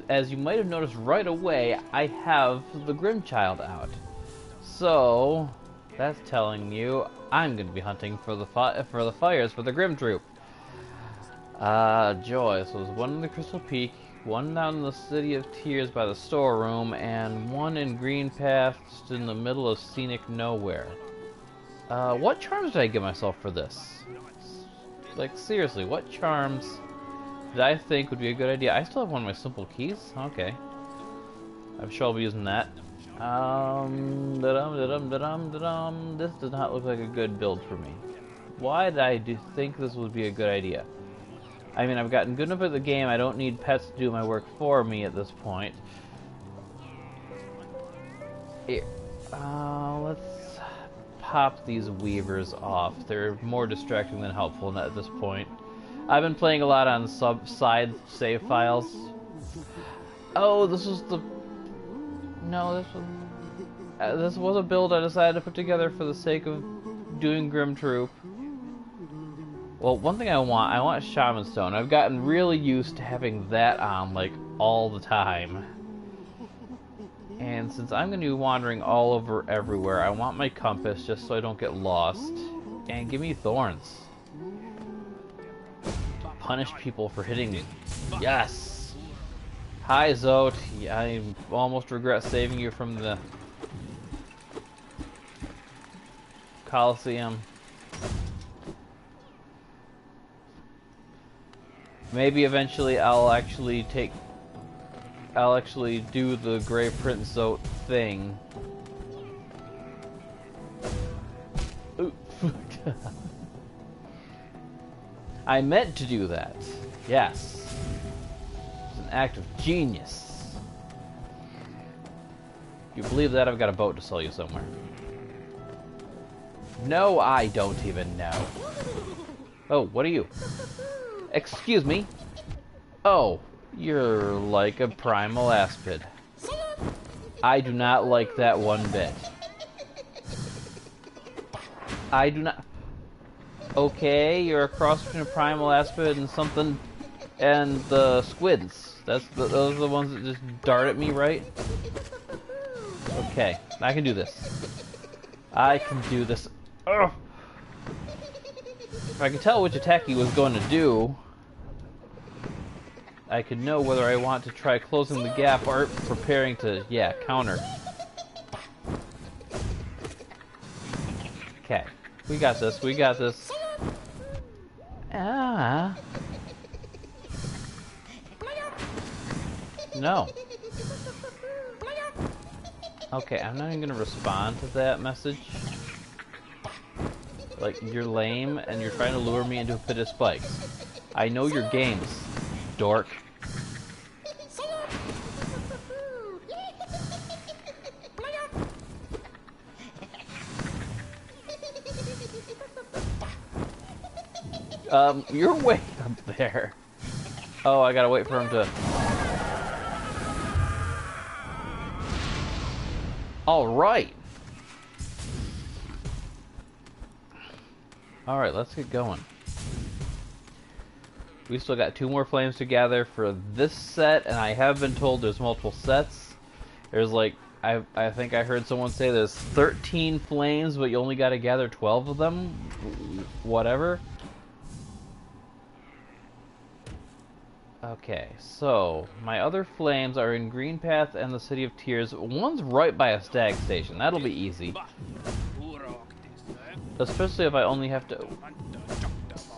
as you might have noticed right away, I have the Grimchild out. So that's telling you I'm going to be hunting for the fires for the Grim Troop. Joy. So there's one in the Crystal Peak, one down in the City of Tears by the storeroom, and one in Green Path just in the middle of scenic nowhere. What charms did I give myself for this? Like, seriously, what charms did I think would be a good idea? I still have one of my simple keys? Okay. I'm sure I'll be using that. This does not look like a good build for me. Why did I think this would be a good idea? I mean, I've gotten good enough at the game, I don't need pets to do my work for me at this point. Here. Let's pop these weavers off. They're more distracting than helpful at this point. I've been playing a lot on side save files. Oh, this was the... No, this was a build I decided to put together for the sake of doing Grim Troop. Well, one thing I want Shaman Stone. I've gotten really used to having that on, like, all the time. And since I'm going to be wandering all over everywhere, I want my compass just so I don't get lost. And give me thorns. Punish people for hitting me. Yes! Hi, Zote. I almost regret saving you from the Coliseum. Maybe eventually I'll actually do the Grey Prince Zote thing. Ooh. I meant to do that. Yes. It's an act of genius. If you believe that, I've got a boat to sell you somewhere. No, I don't even know. Oh, what are you? Excuse me. Oh, you're like a primal aspid. I do not like that one bit. I do not... Okay, you're a cross between a primal aspid and something... and the squids. Those are the ones that just dart at me, right? Okay, I can do this. I can do this. Ugh. If I could tell which attack he was going to do, I could know whether I want to try closing the gap or preparing to, yeah, counter. Okay, we got this, we got this. Ah. No. Okay, I'm not even gonna respond to that message. Like, you're lame, and you're trying to lure me into a pit of spikes. I know your games, dork. You're way up there. Oh, I gotta wait for him to... Alright! Alright, let's get going. We still got 2 more flames to gather for this set, and I have been told there's multiple sets. There's like, I think I heard someone say there's 13 flames, but you only gotta gather 12 of them. Whatever. Okay, so my other flames are in Green Path and the City of Tears. One's right by a stag station. That'll be easy. Especially if I only have to...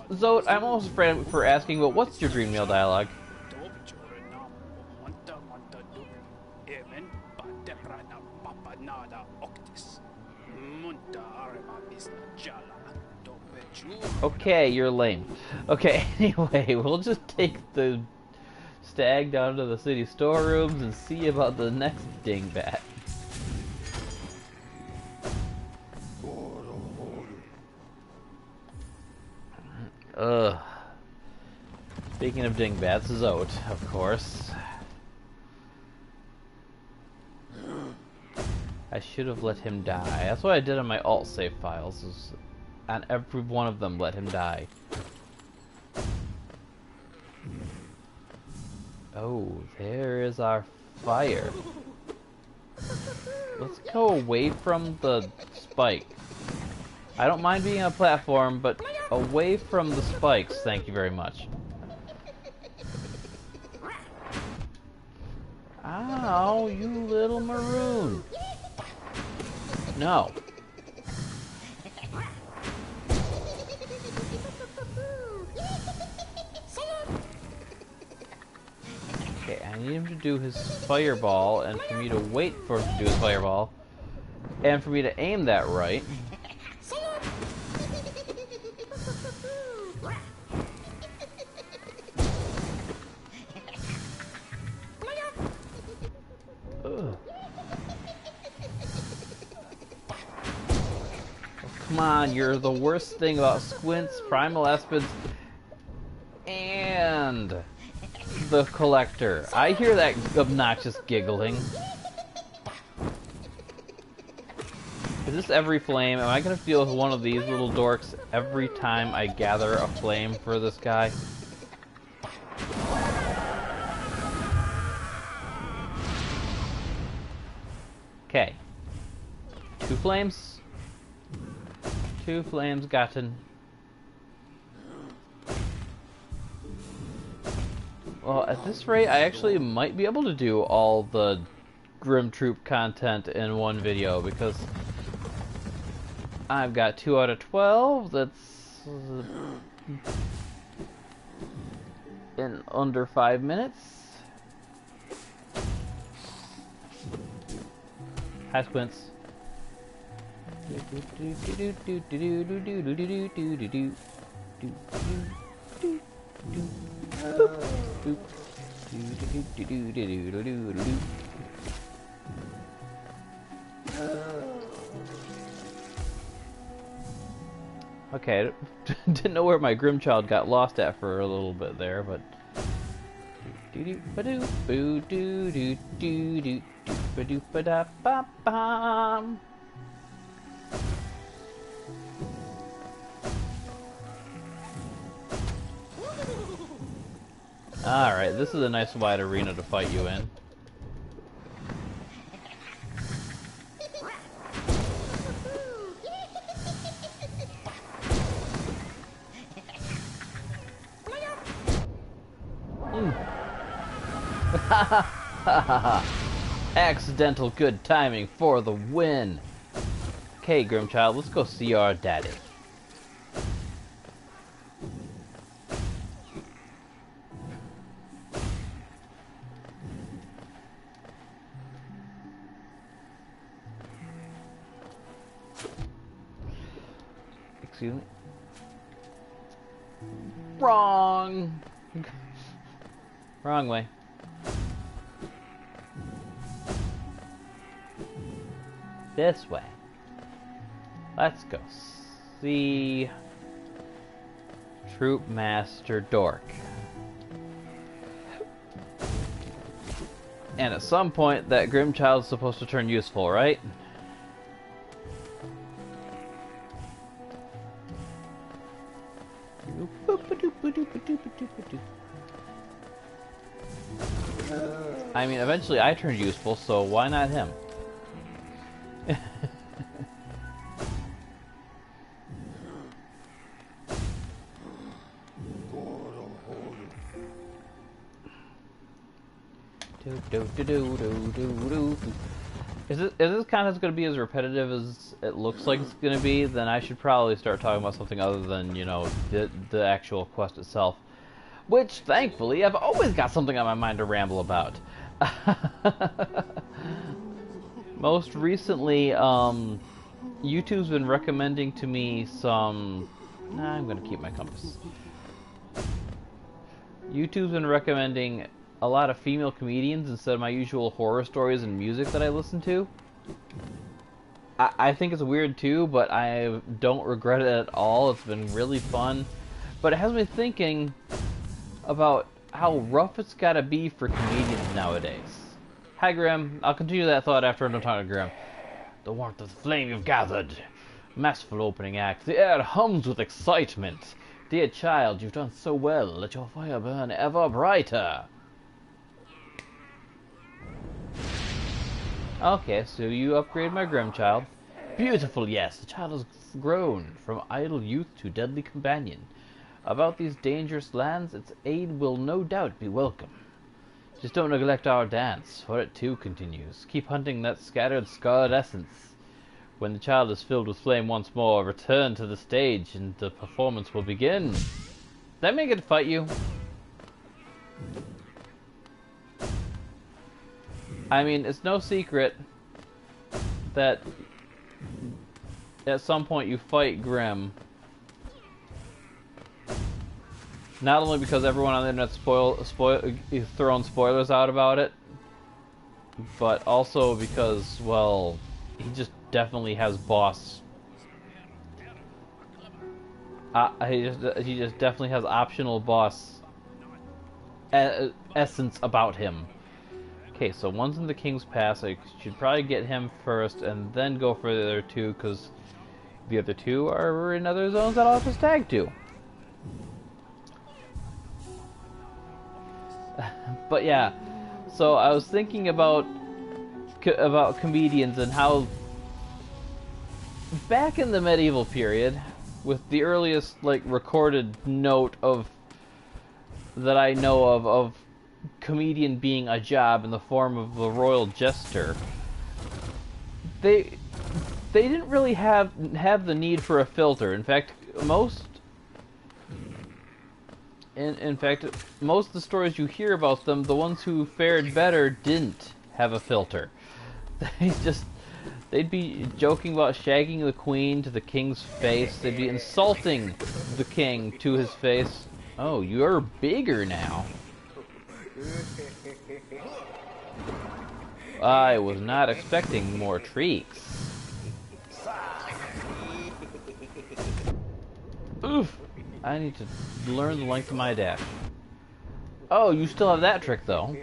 Zote, I'm almost afraid for asking, but what's your dream meal dialogue? Okay, you're lame. Okay, anyway, we'll just take the stag down to the city storerooms and see about the next dingbat. Ugh. Speaking of dingbats, Zote, of course. I should have let him die. That's what I did on my alt save files. Is on every one of them, let him die. Oh, there is our fire. Let's go away from the spike. I don't mind being on a platform, but away from the spikes, thank you very much. Ow, you little maroon. No. Okay, I need him to do his fireball, and for me to wait for him to do his fireball, and for me to aim that right. Ugh. Come on, you're the worst thing about Squints, Primal Espids, and the Collector. I hear that obnoxious giggling. Is this every flame? Am I gonna deal with one of these little dorks every time I gather a flame for this guy? Okay. 2 flames. 2 flames gotten. Well, at this rate, I actually might be able to do all the Grim Troop content in one video, because I've got 2 out of 12. That's in under 5 minutes. Hi, Squints. Okay, didn't know where my Grimchild got lost at for a little bit there, but alright, this is a nice wide arena to fight you in. Accidental good timing for the win. Okay, Grimchild, let's go see our daddy. Excuse me. Wrong. Wrong way. This way. Let's go see Troop Master Dork. And at some point, that Grimchild's supposed to turn useful, right? I mean, eventually I turned useful, so why not him? Is this contest going to be as repetitive as it looks like it's going to be? Then I should probably start talking about something other than, you know, the actual quest itself. Which, thankfully, I've always got something on my mind to ramble about. Most recently, YouTube's been recommending to me some... Nah, I'm going to keep my compass. YouTube's been recommending a lot of female comedians instead of my usual horror stories and music that I listen to. I think it's weird too, but I don't regret it at all. It's been really fun. But it has me thinking about how rough it's gotta be for comedians nowadays. Hi, Grim. I'll continue that thought after I'm done talking to Grim. The warmth of the flame you've gathered. Masterful opening act. The air hums with excitement. Dear child, you've done so well. Let your fire burn ever brighter. Okay, so you upgrade my Grimchild. Beautiful, yes. The child has grown from idle youth to deadly companion. About these dangerous lands, its aid will no doubt be welcome. Just don't neglect our dance, for it too continues. Keep hunting that scattered scarlet essence. When the child is filled with flame once more, return to the stage and the performance will begin. Does that make it fight you? I mean, it's no secret that at some point you fight Grim. Not only because everyone on the internet is throwing spoilers out about it, but also because, well, he just definitely has boss. He just definitely has optional boss essence about him. Okay, so one's in the King's Pass. I should probably get him first and then go for the other two, because the other two are in other zones that I'll just tag to. But yeah, so I was thinking about comedians and how back in the medieval period, with the earliest like recorded note of that I know of comedian being a job in the form of the royal jester, they didn't really have the need for a filter. In fact, most of the stories you hear about them, the ones who fared better didn't have a filter. They'd be joking about shagging the queen to the king's face. They'd be insulting the king to his face. Oh, you're bigger now. I was not expecting more treats. Oof! I need to learn the length of my dash. Oh, you still have that trick though.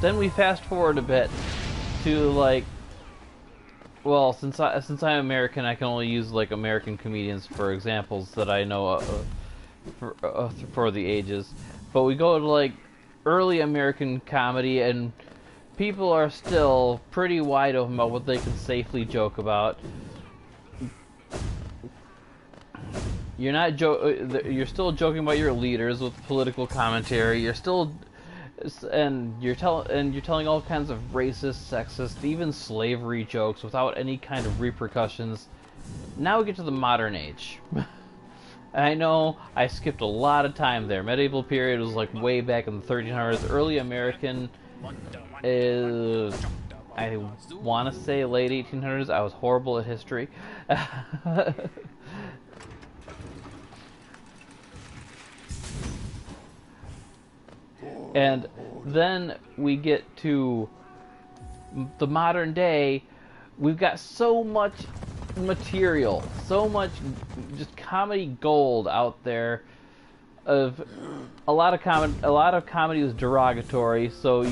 Then we fast forward a bit to like, well, since I'm American, I can only use like American comedians for examples that I know for the ages. But we go to like early American comedy, and people are still pretty wide open about what they can safely joke about. You're still joking about your leaders with political commentary. You're telling all kinds of racist, sexist, even slavery jokes without any kind of repercussions. Now we get to the modern age. I know I skipped a lot of time there. Medieval period was like way back in the 1300s. Early American is, I want to say, late 1800s. I was horrible at history. And then we get to the modern day. We've got so much material, so much just comedy gold out there. Of a lot of comedy is derogatory, so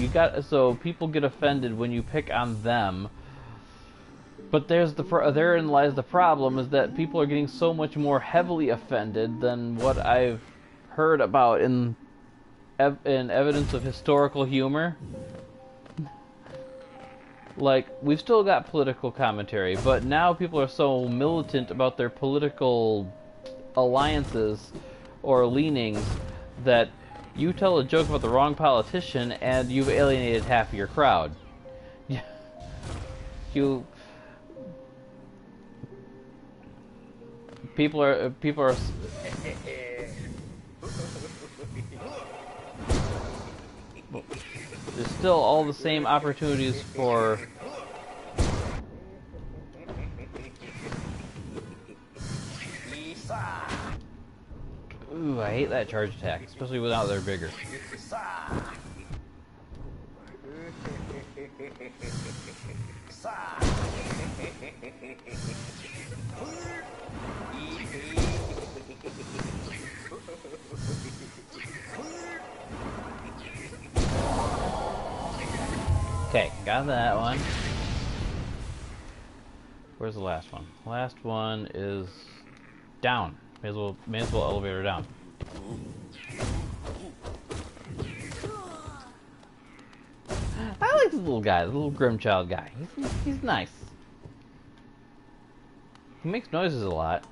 people get offended when you pick on them. But therein lies the problem, is that people are getting so much more heavily offended than what I've heard about in evidence of historical humor. Like, we've still got political commentary, but now people are so militant about their political alliances or leanings that you tell a joke about the wrong politician and you've alienated half of your crowd. People are there's still all the same opportunities for ooh, I hate that charge attack, especially without they're bigger. Okay, got that one. Where's the last one? The last one is down. May as well elevator down. I like this little guy, the little Grimchild guy. He's nice. He makes noises a lot.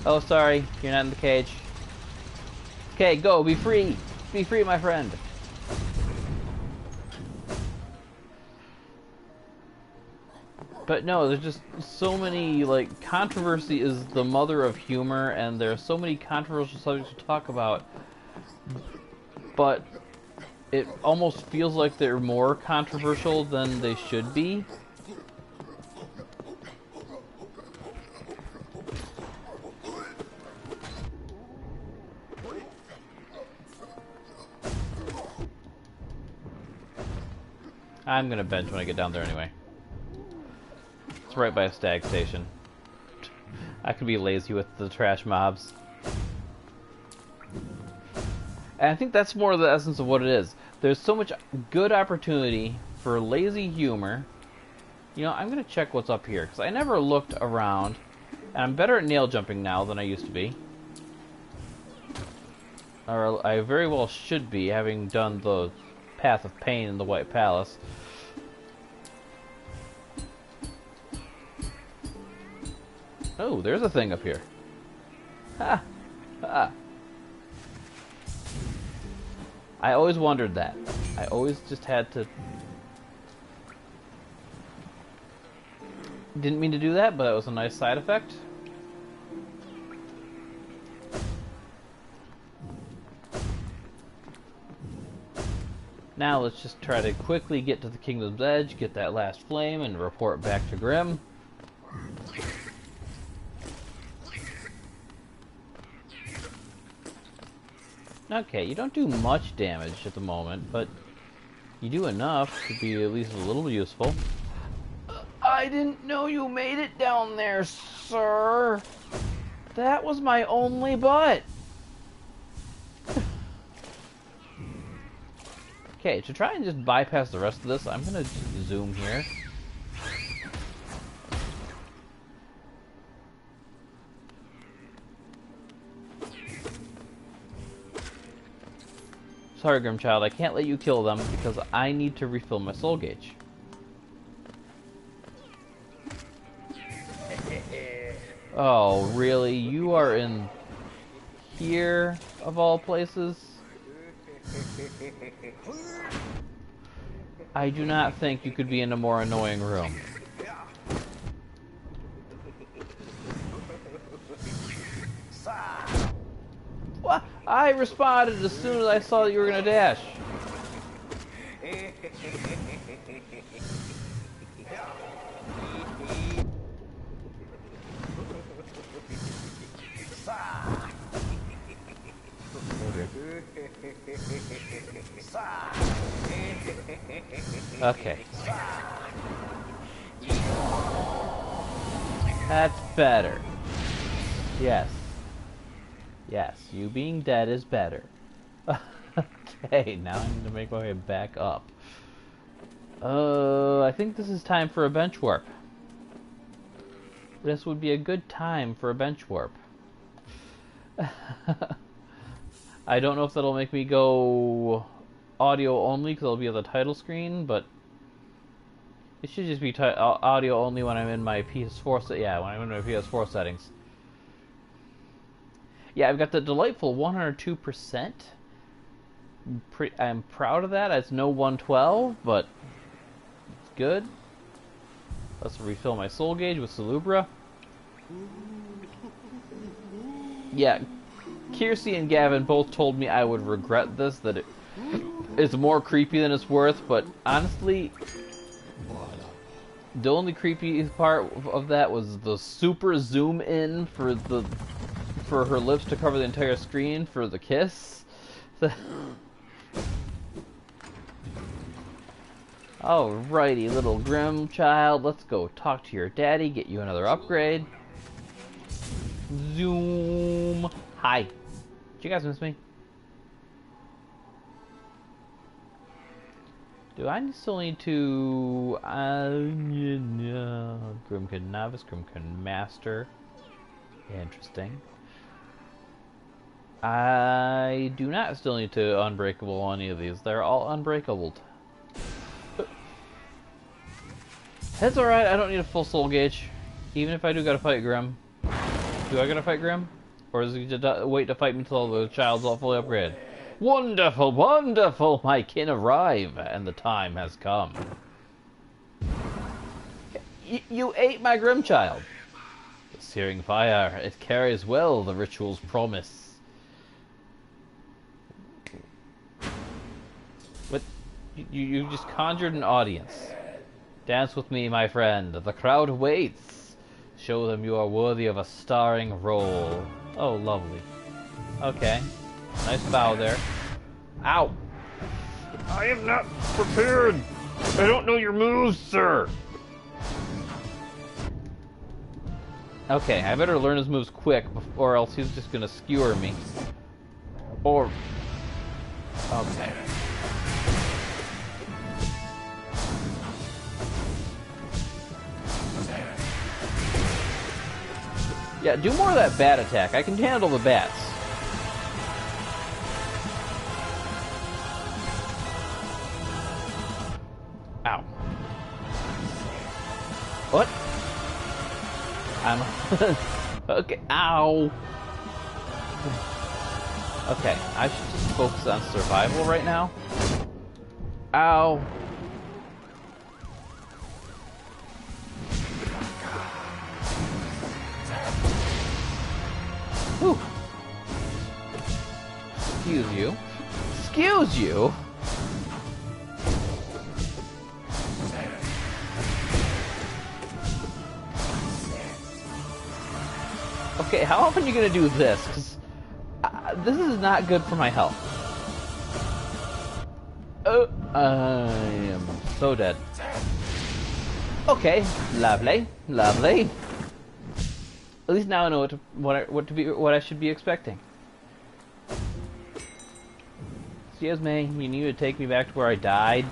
Oh, sorry, you're not in the cage. Okay, go, be free! Be free, my friend! But no, there's just so many, like, controversy is the mother of humor, and there are so many controversial subjects to talk about, but it almost feels like they're more controversial than they should be. I'm gonna bench when I get down there anyway. It's right by a stag station. I could be lazy with the trash mobs. And I think that's more of the essence of what it is. There's so much good opportunity for lazy humor. You know, I'm gonna check what's up here, because I never looked around. And I'm better at nail jumping now than I used to be. Or I very well should be, having done the Path of Pain in the White Palace. Oh, there's a thing up here. Ha! Ha! I always wondered that. I always just had to... Didn't mean to do that, but it was a nice side effect. Now let's just try to quickly get to the Kingdom's Edge, get that last flame, and report back to Grim. Okay, you don't do much damage at the moment, but you do enough to be at least a little useful. I didn't know you made it down there, sir. That was my only butt. Okay, to try and just bypass the rest of this, I'm gonna zoom here. Sorry, Grimchild, I can't let you kill them because I need to refill my soul gauge. Oh, really? You are in here, of all places? I do not think you could be in a more annoying room. What? I responded as soon as I saw that you were gonna dash. Okay. That's better. Yes. Yes, you being dead is better. Okay, now I need to make my way back up. I think this is time for a bench warp. This would be a good time for a bench warp. I don't know if that'll make me go audio only because it'll be on the title screen, but it should just be audio only when I'm in my PS4 when I'm in my PS4 settings. Yeah, I've got the delightful 102%. I'm proud of that. It's no 112, but it's good. Let's refill my soul gauge with Salubra. Yeah, Kiersey and Gavin both told me I would regret this, that it's more creepy than it's worth, but honestly, the only creepy part of that was the super zoom in for her lips to cover the entire screen for the kiss. Alrighty, little Grim child, let's go talk to your daddy, get you another upgrade. Zoom. Hi. Did you guys miss me? Do I still need to... Grimkin Novice, Grimkin Master. Interesting. I do not still need to unbreakable any of these. They're all unbreakable. That's alright, I don't need a full soul gauge. Even if I do gotta fight Grim. Do I gotta fight Grim? Or is he just wait to fight me until the child's all fully upgraded? Wonderful, wonderful! My kin arrive, and the time has come. You ate my Grim child. The searing fire, it carries well the ritual's promise. What? You just conjured an audience. Dance with me, my friend. The crowd waits. Show them you are worthy of a starring role. Oh, lovely. Okay. Nice bow there. Ow! I am not prepared! I don't know your moves, sir! Okay, I better learn his moves quick, or else he's just gonna skewer me. Or... Okay. Yeah, do more of that bat attack. I can handle the bats. Ow. What? I'm... Okay, ow! Okay, I should just focus on survival right now. Ow! Whew. Excuse you. Excuse you? Okay, how often are you gonna do this? 'Cause this is not good for my health. Oh, I am so dead. Okay, lovely, lovely. At least now I know what I should be expecting. Excuse me, you need to take me back to where I died.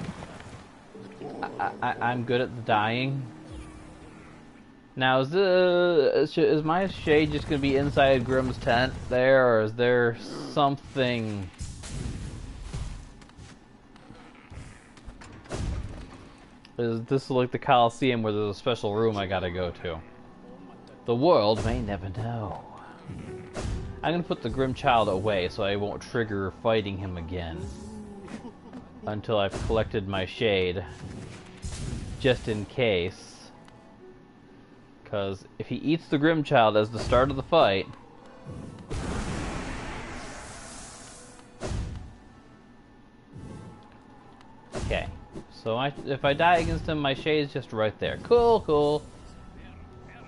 I'm good at the dying. Now, is my shade just gonna be inside Grim's tent there, or is there something? Is this like the Coliseum where there's a special room I gotta go to? The world may never know. I'm gonna put the Grim Child away so I won't trigger fighting him again until I've collected my shade, just in case. Because if he eats the Grim Child as the start of the fight, okay. So if I die against him, my shade's just right there. Cool, cool.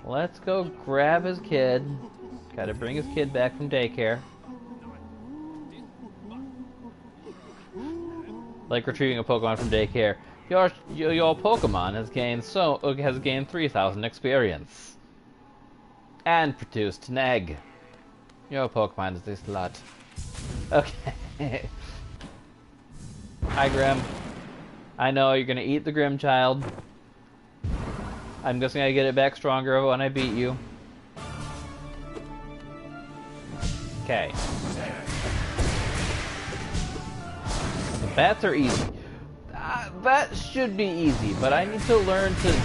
Let's go grab his kid. Gotta bring his kid back from daycare. Like retrieving a Pokemon from daycare. Your Pokemon has gained 3,000 experience. And produced an egg. Your Pokemon is a slut. Okay. Hi, Grim. I know you're gonna eat the Grim Child. I'm guessing I get it back stronger when I beat you. Okay. The bats are easy. That should be easy, but I need to learn to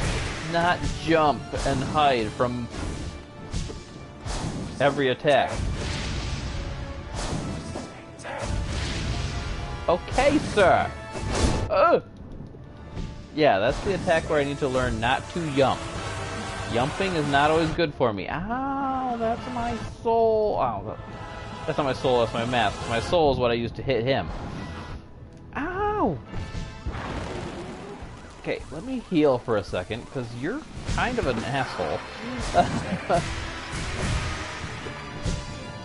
not jump and hide from every attack. Okay, sir. Yeah, that's the attack where I need to learn not to yump. Yumping is not always good for me. Ow, that's my soul. Ow, that's not my soul, that's my mask. My soul is what I use to hit him. Ow! Okay, let me heal for a second, because you're kind of an asshole.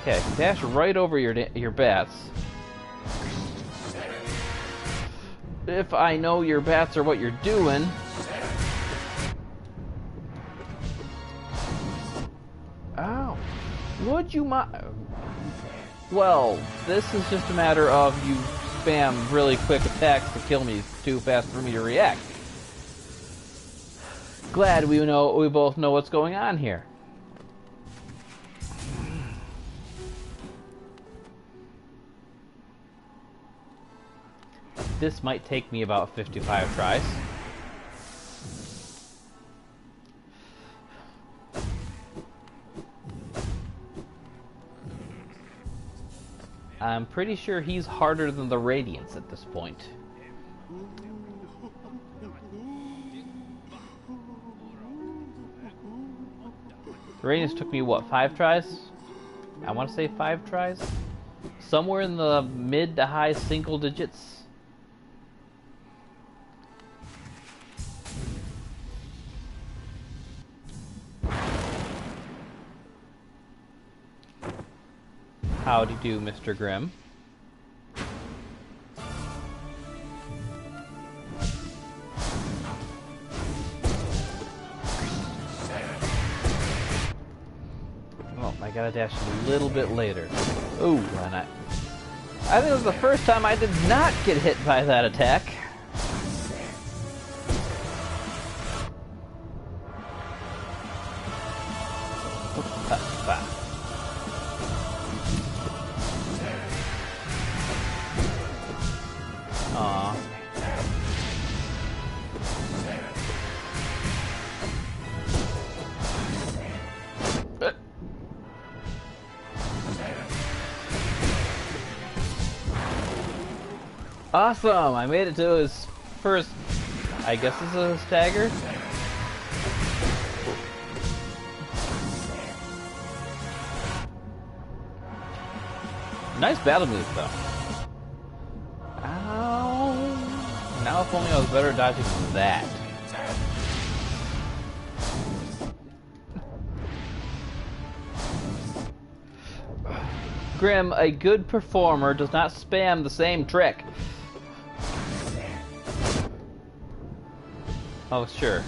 Okay, dash right over your bats. If I know your bats are what you're doing. Ow. Would you mind? Well, this is just a matter of you spam really quick attacks to kill me too fast for me to react. Glad we both know what's going on here. This might take me about 55 tries. I'm pretty sure he's harder than the Radiants at this point. The Radiants took me, what, 5 tries? I want to say 5 tries? Somewhere in the mid to high single digits. Howdy do, Mr. Grimm. Oh, I gotta dash a little bit later. Ooh, and I think it was the first time I did not get hit by that attack. Aww. Awesome! I made it to his first, I guess it's a stagger? Nice battle move, though. Ow! Now if only I was better at dodging that. Grimm, a good performer does not spam the same trick. Oh, sure.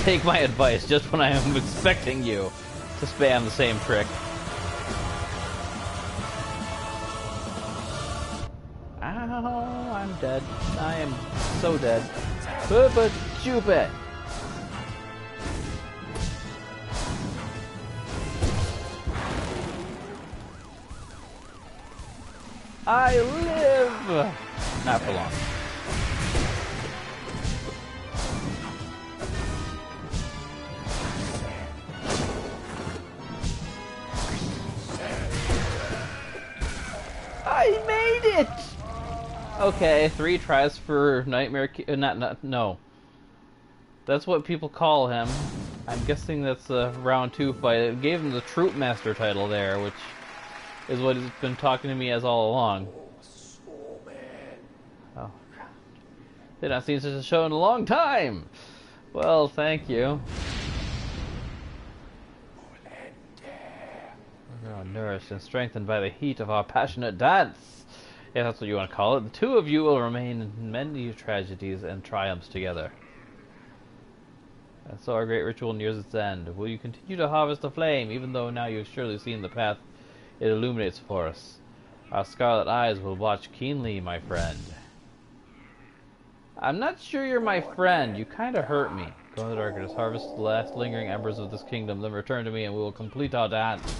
Take my advice just when I am expecting you to spam the same trick. Ow, I'm dead. I am so dead. But stupid. I live! Not for long. I made it! Okay, 3 tries for Nightmare no. That's what people call him. I'm guessing that's a round 2 fight. It gave him the Troop Master title there, which is what he's been talking to me as all along. Oh, they've not seen such a show in a long time! Well, thank you. Oh, nourished and strengthened by the heat of our passionate dance. If that's what you want to call it, the two of you will remain in many tragedies and triumphs together. And so our great ritual nears its end. Will you continue to harvest the flame, even though now you've surely seen the path it illuminates for us? Our scarlet eyes will watch keenly, my friend. I'm not sure you're my friend. You kind of hurt me. Go in the darkness, harvest the last lingering embers of this kingdom, then return to me and we will complete our dance.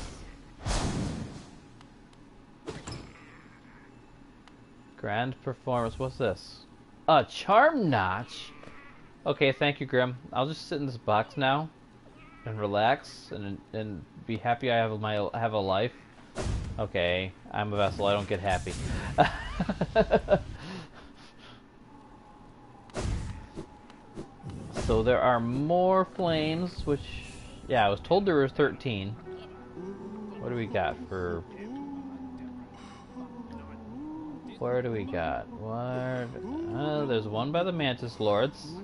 Grand performance. What's this? A charm notch? Okay, thank you, Grimm. I'll just sit in this box now and relax and be happy I have a life. Okay, I'm a vessel. I don't get happy. So there are more flames, which, yeah, I was told there were 13. What do we got for... Where do we got? There's one by the Mantis Lords,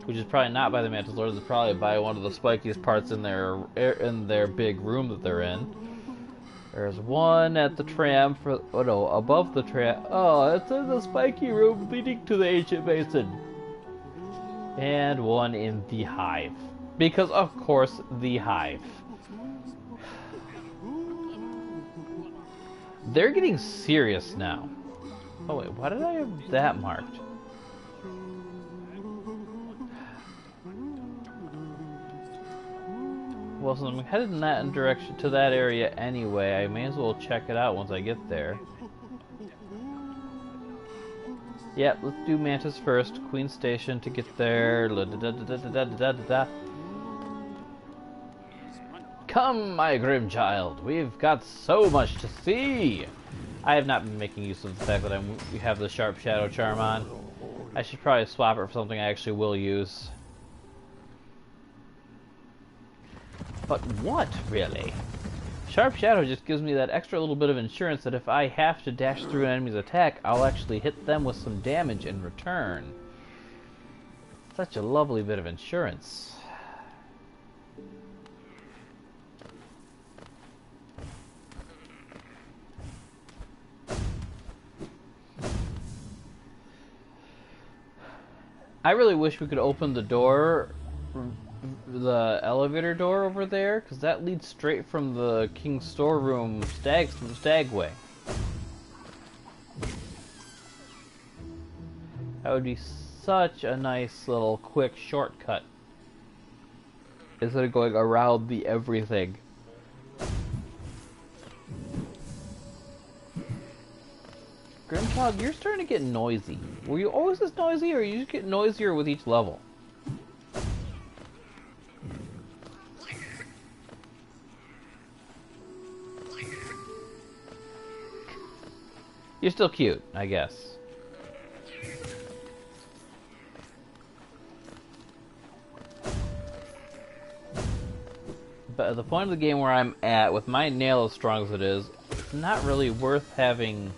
which is probably not by the Mantis Lords. It's probably by one of the spikiest parts in their big room that they're in. There's one at the tram for above the tram. Oh, it's in the spiky room leading to the ancient basin. And one in the hive, because of course the hive. They're getting serious now. Oh wait, why did I have that marked? Well, since I'm headed in that direction to that area anyway, I may as well check it out once I get there. Yep, let's do Mantis first. Queen Station to get there. Come, my grim child. We've got so much to see. I have not been making use of the fact that we have the Sharp Shadow Charm on. I should probably swap it for something I actually will use. But what, really? Sharp Shadow just gives me that extra little bit of insurance that if I have to dash through an enemy's attack, I'll actually hit them with some damage in return. Such a lovely bit of insurance. I really wish we could open the door, the elevator door over there, because that leads straight from the King's storeroom Stagway. That would be such a nice little quick shortcut instead of going around the everything. Grimchild, you're starting to get noisy. Were you always this noisy, or you just get noisier with each level? You're still cute, I guess. But at the point of the game where I'm at, with my nail as strong as it is, it's not really worth having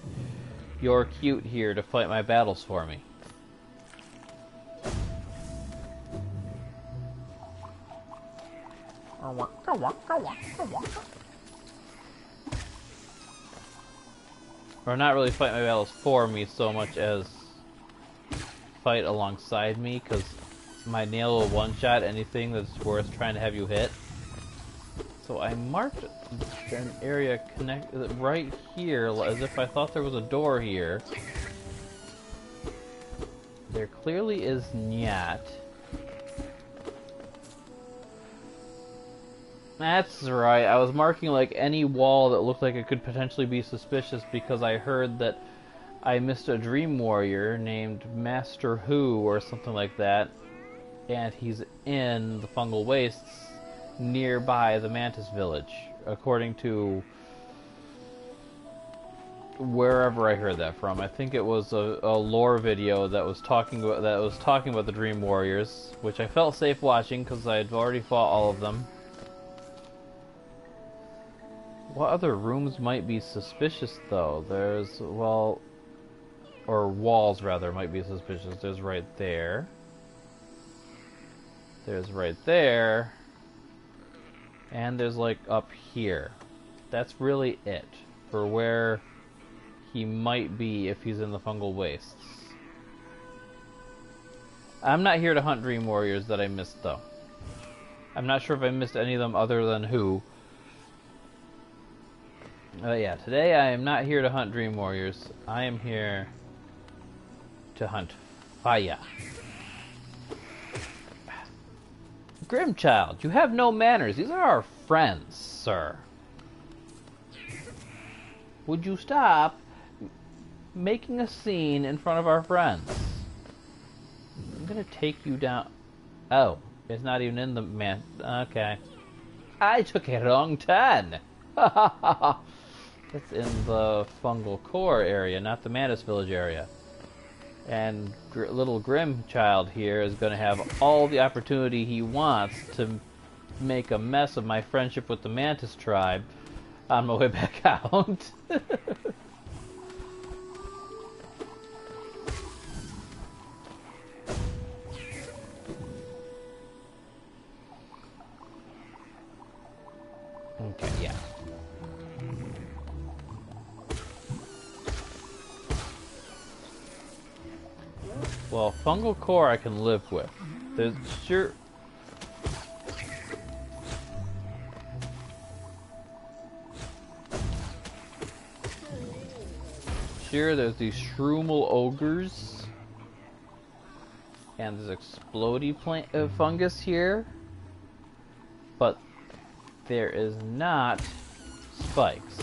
your cute here to fight my battles for me. Or not really fight my battles for me so much as fight alongside me, because my nail will one-shot anything that's worth trying to have you hit. So I marked an area right here as if I thought there was a door here. There clearly is not. That's right, I was marking like any wall that looked like it could potentially be suspicious because I heard that I missed a dream warrior named Master Who or something like that, and he's in the Fungal Wastes nearby the Mantis Village, according to wherever I heard that from. I think it was a lore video that was talking about the Dream Warriors, which I felt safe watching because I had already fought all of them. What other rooms might be suspicious, though? There's, well, or walls rather might be suspicious. There's right there. There's right there. And there's like up here. That's really it for where he might be if he's in the Fungal Wastes. I'm not here to hunt Dream Warriors that I missed, though. I'm not sure if I missed any of them other than who. Yeah, today I am not here to hunt Dream Warriors. I am here to hunt fire. Grimchild, you have no manners. These are our friends, sir. Would you stop making a scene in front of our friends? I'm gonna take you down. Oh, it's not even in the man. Okay. I took a wrong turn. Ha ha ha ha. It's in the Fungal Core area, not the Mantis Village area. And little Grimchild here is going to have all the opportunity he wants to make a mess of my friendship with the Mantis tribe on my way back out. Okay, yeah. Well, Fungal Core I can live with. There's sure. Sure, there's these shroomal ogres. And there's explodey plant fungus here. But there is not spikes.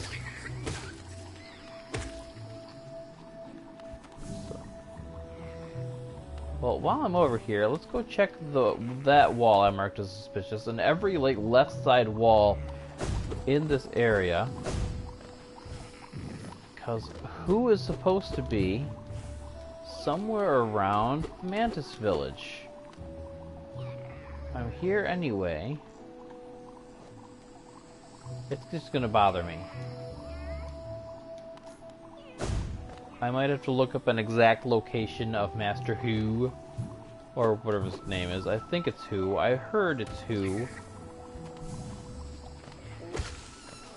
Well, while I'm over here, let's go check that wall I marked as suspicious, and every like left side wall in this area. Because who is supposed to be somewhere around Mantis Village? I'm here anyway. It's just gonna bother me. I might have to look up an exact location of Master Who, or whatever his name is. I think it's Who. I heard it's Who.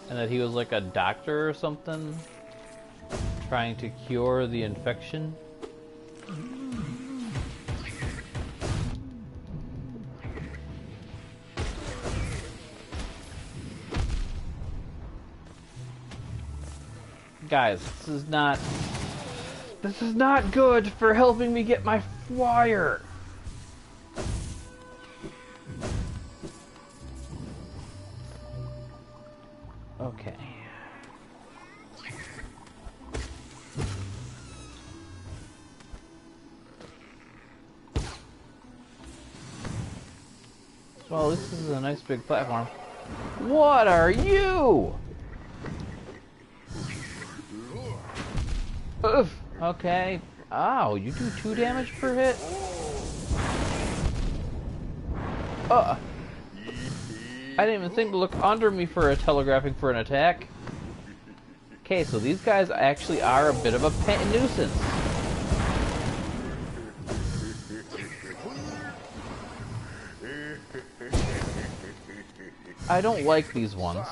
And that he was like a doctor or something, trying to cure the infection. Guys, this is not good for helping me get my flyer. Okay. Well, this is a nice big platform. What are you? Oof. Okay. Oh, you do 2 damage per hit? I didn't even think to look under me for a telegraphing for an attack. Okay, so these guys actually are a bit of a nuisance. I don't like these ones.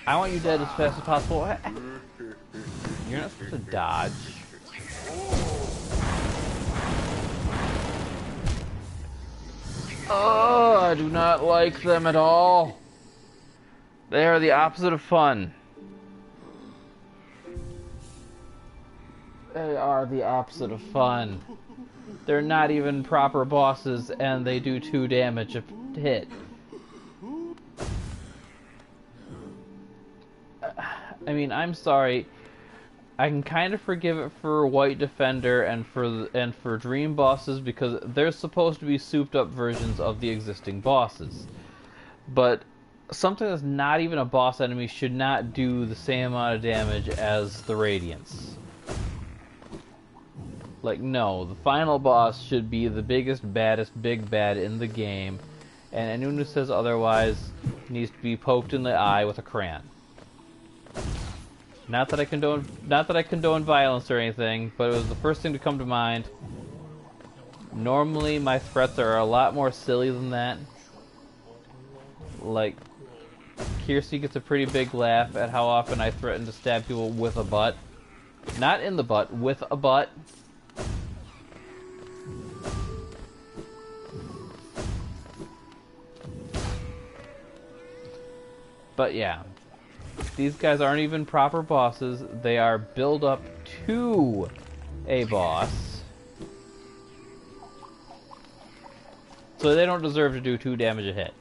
I want you dead as fast as possible. You're not supposed to dodge. Oh, I do not like them at all. They are the opposite of fun. They are the opposite of fun. They're not even proper bosses, and they do 2 damage a hit. I mean, I'm sorry. I can kind of forgive it for White Defender and for Dream bosses because they're supposed to be souped up versions of the existing bosses. But something that's not even a boss enemy should not do the same amount of damage as the Radiants. Like, no, the final boss should be the biggest, baddest, big bad in the game, and anyone who says otherwise needs to be poked in the eye with a crayon. Not that I condone violence or anything, but it was the first thing to come to mind. Normally, my threats are a lot more silly than that. Like, Kirsty gets a pretty big laugh at how often I threaten to stab people with a butt. Not in the butt, with a butt. But yeah. These guys aren't even proper bosses. They are build up to a boss. So they don't deserve to do 2 damage a hit.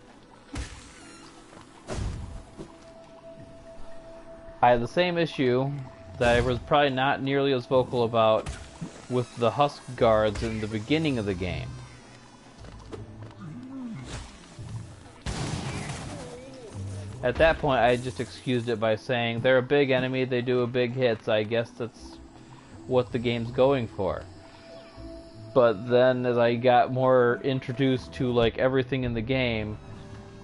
I had the same issue that I was probably not nearly as vocal about with the Husk Guards in the beginning of the game. At that point, I just excused it by saying, they're a big enemy, they do a big hit, so I guess that's what the game's going for. But then, as I got more introduced to, like, everything in the game,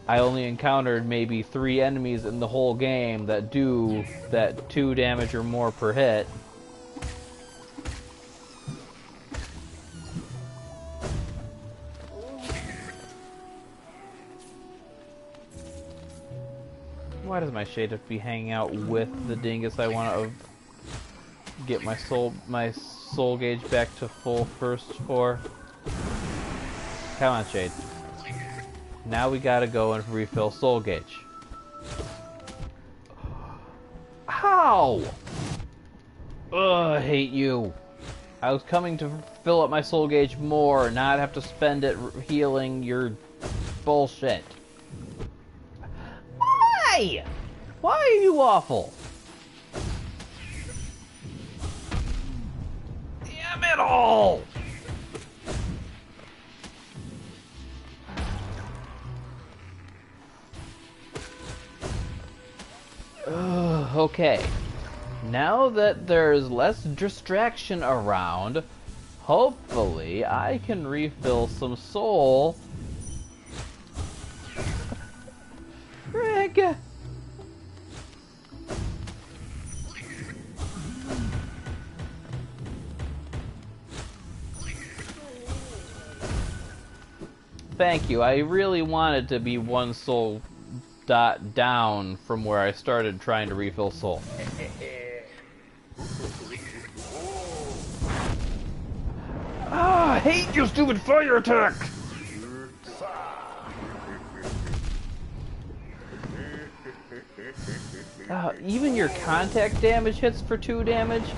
I only encountered maybe 3 enemies in the whole game that do that 2 damage or more per hit. Why does my shade have to be hanging out with the dingus I want to get my soul gauge back to full first for? Come on, Shade. Now we gotta go and refill soul gauge. How? Ugh, I hate you. I was coming to fill up my soul gauge more, not have to spend it healing your bullshit. Why? Why are you awful? Damn it all! Okay. Now that there's less distraction around, hopefully I can refill some soul. Greg! Thank you. I really wanted to be one soul dot down from where I started trying to refill soul. Ah, I hate your stupid fire attack! Even your contact damage hits for 2 damage?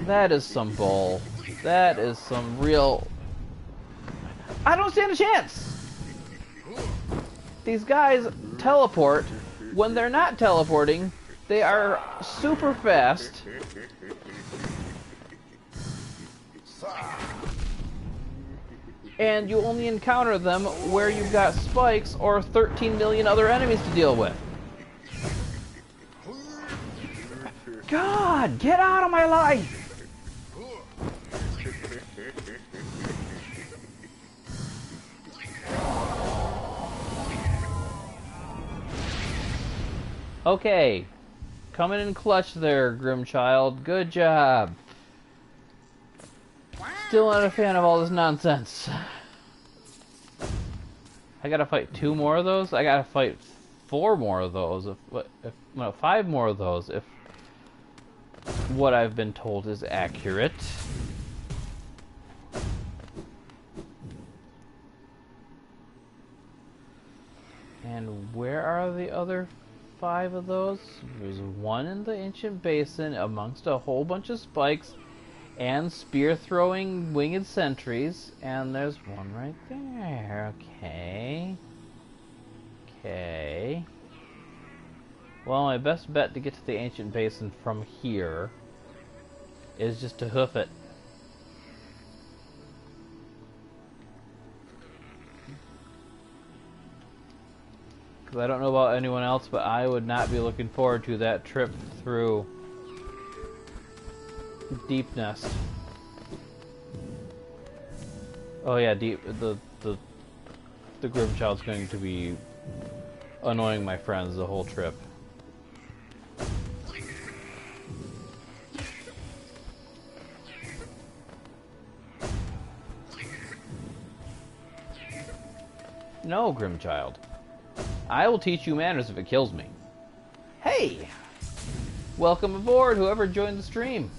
That is some bull. That is some real... I don't stand a chance! These guys teleport. When they're not teleporting, they are super fast. And you only encounter them where you've got spikes or 13 million other enemies to deal with. God, get out of my life! Okay, coming in clutch there, Grimchild. Good job. Still not a fan of all this nonsense. I gotta fight 2 more of those? I gotta fight 4 more of those. No, 5 more of those if what I've been told is accurate. And where are the other 5 of those? There's 1 in the ancient basin amongst a whole bunch of spikes and spear throwing winged sentries, and there's 1 right there. Okay. Okay. Well, my best bet to get to the ancient basin from here is just to hoof it. Because I don't know about anyone else, but I would not be looking forward to that trip through Deep Nest. Oh yeah, the Grimchild's going to be annoying my friends the whole trip. No, Grimchild. I will teach you manners if it kills me. Hey! Welcome aboard, whoever joined the stream.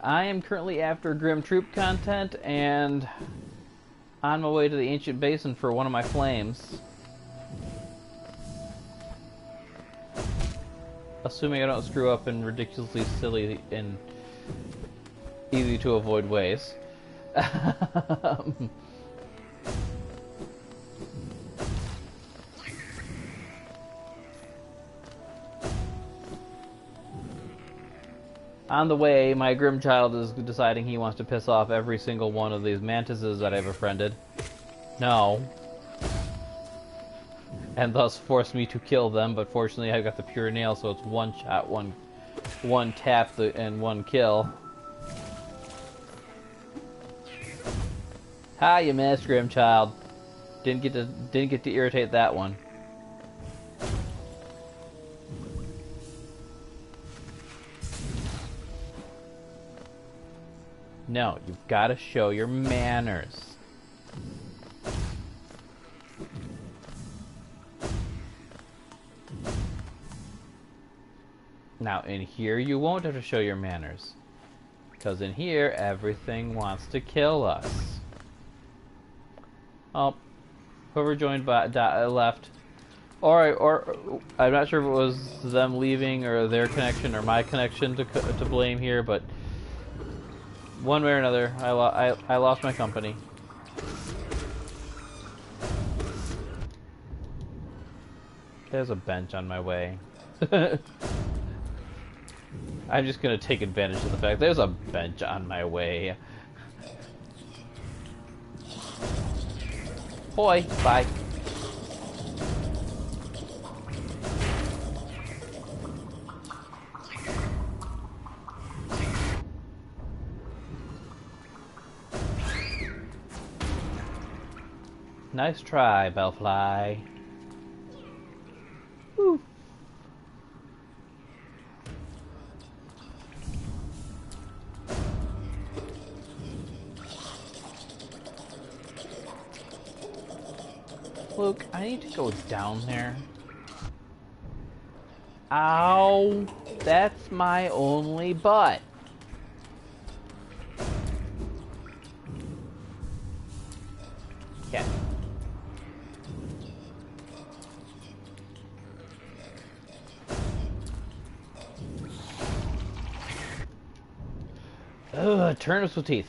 I am currently after Grim Troop content and on my way to the ancient basin for one of my flames. Assuming I don't screw up in ridiculously silly and easy to avoid ways. On the way, my Grimchild is deciding he wants to piss off every single one of these mantises that I've befriended. No. And thus force me to kill them, but fortunately I've got the pure nail, so it's 1 shot, one tap, and 1 kill. Ha, you missed, Grimchild. Didn't get to irritate that one. No, you've got to show your manners. Now, in here, you won't have to show your manners. Because in here, everything wants to kill us. Oh, whoever joined left. Or I'm not sure if it was them leaving or their connection or my connection to blame here, but one way or another, I lost my company. There's a bench on my way. I'm just gonna take advantage of the fact there's a bench on my way. Hoi, bye. Nice try, Bellfly. Woo. Luke, I need to go down there. Ow! That's my only butt. Okay. Ugh, turnips with teeth.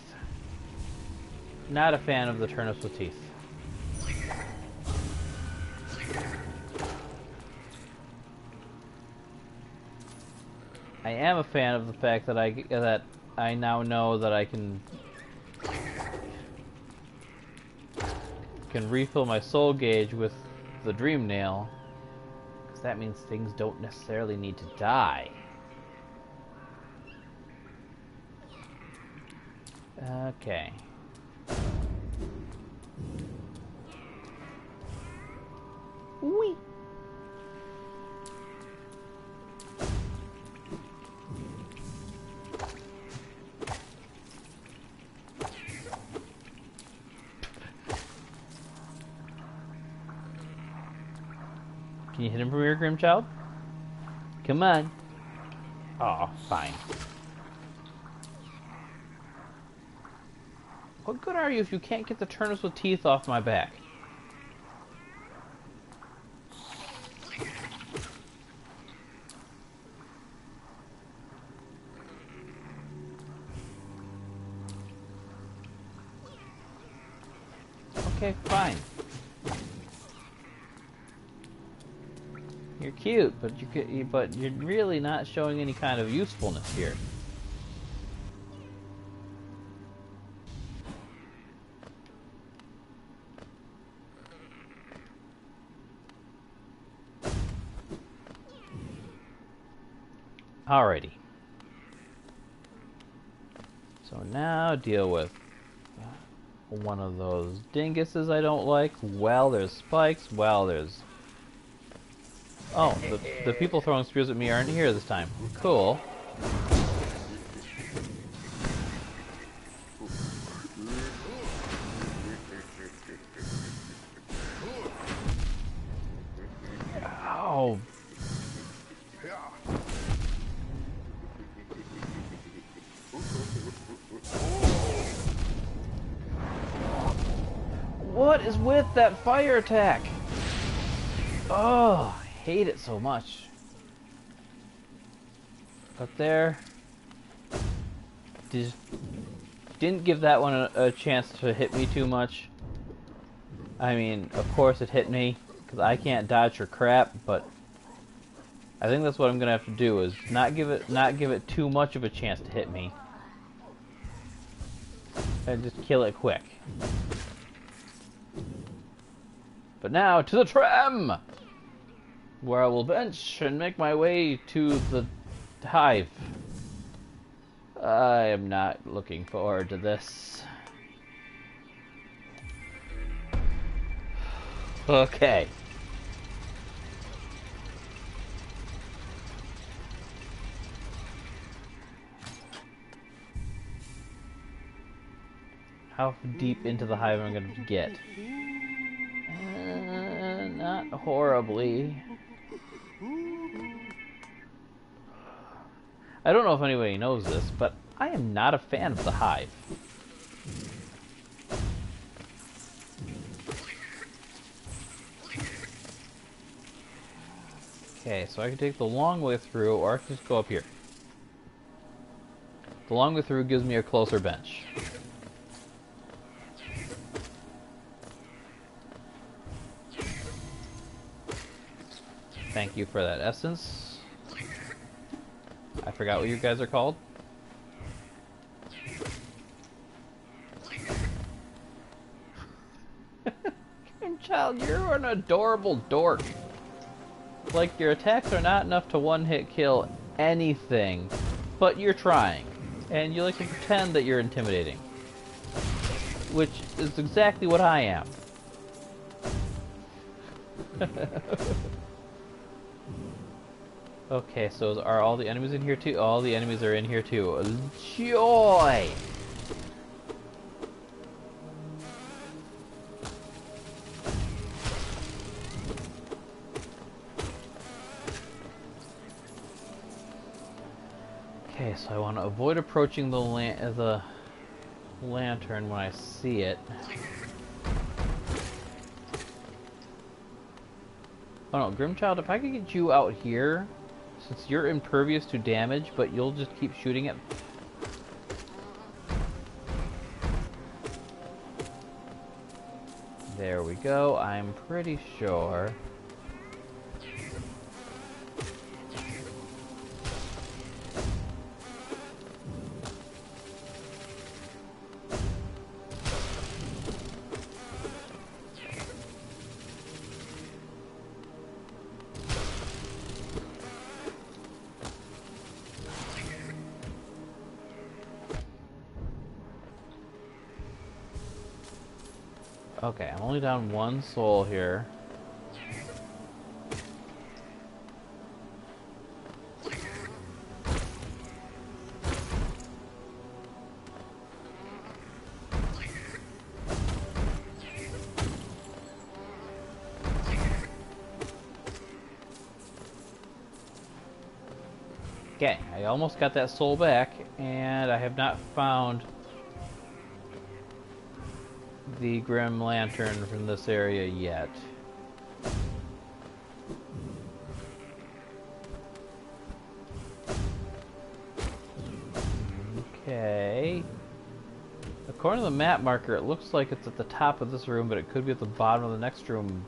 Not a fan of the turnips with teeth. I am a fan of the fact that I now know that I can refill my soul gauge with the dream nail, because that means things don't necessarily need to die. Okay. Whee! Can you hit him from here, Grimchild? Come on. Aw, fine. What good are you if you can't get the turnips with teeth off my back? Okay, fine. You're cute, but you're really not showing any kind of usefulness here. Alrighty. So now deal with one of those dinguses I don't like. Well, there's spikes. Well, there's... Oh, the people throwing spears at me aren't here this time. Cool. Oh. What is with that fire attack? Oh, I hate it so much. But there, just didn't give that one a chance to hit me too much. I mean, of course it hit me because I can't dodge for crap, but I think that's what I'm gonna have to do is not give it too much of a chance to hit me, and just kill it quick. But now to the tram, where I will bench and make my way to the hive. I am not looking forward to this. Okay. How deep into the hive am I going to get? Not horribly. I don't know if anybody knows this, but I am not a fan of the hive. Okay, so I can take the long way through, or I can just go up here. The long way through gives me a closer bench. Thank you for that essence. I forgot what you guys are called. Child, you're an adorable dork. Like, your attacks are not enough to one-hit kill anything, but you're trying. And you like to pretend that you're intimidating. Which is exactly what I am. Okay, so are all the enemies in here too? All the enemies are in here too. Joy! Okay, so I want to avoid approaching the lantern when I see it. Oh no, Grimchild, if I could get you out here, since you're impervious to damage, but you'll just keep shooting it. There we go, I'm pretty sure. Okay, I'm only down one soul here. Okay, I almost got that soul back, and I have not found the Grim Lantern from this area yet. Okay. According to the map marker, it looks like it's at the top of this room, but it could be at the bottom of the next room.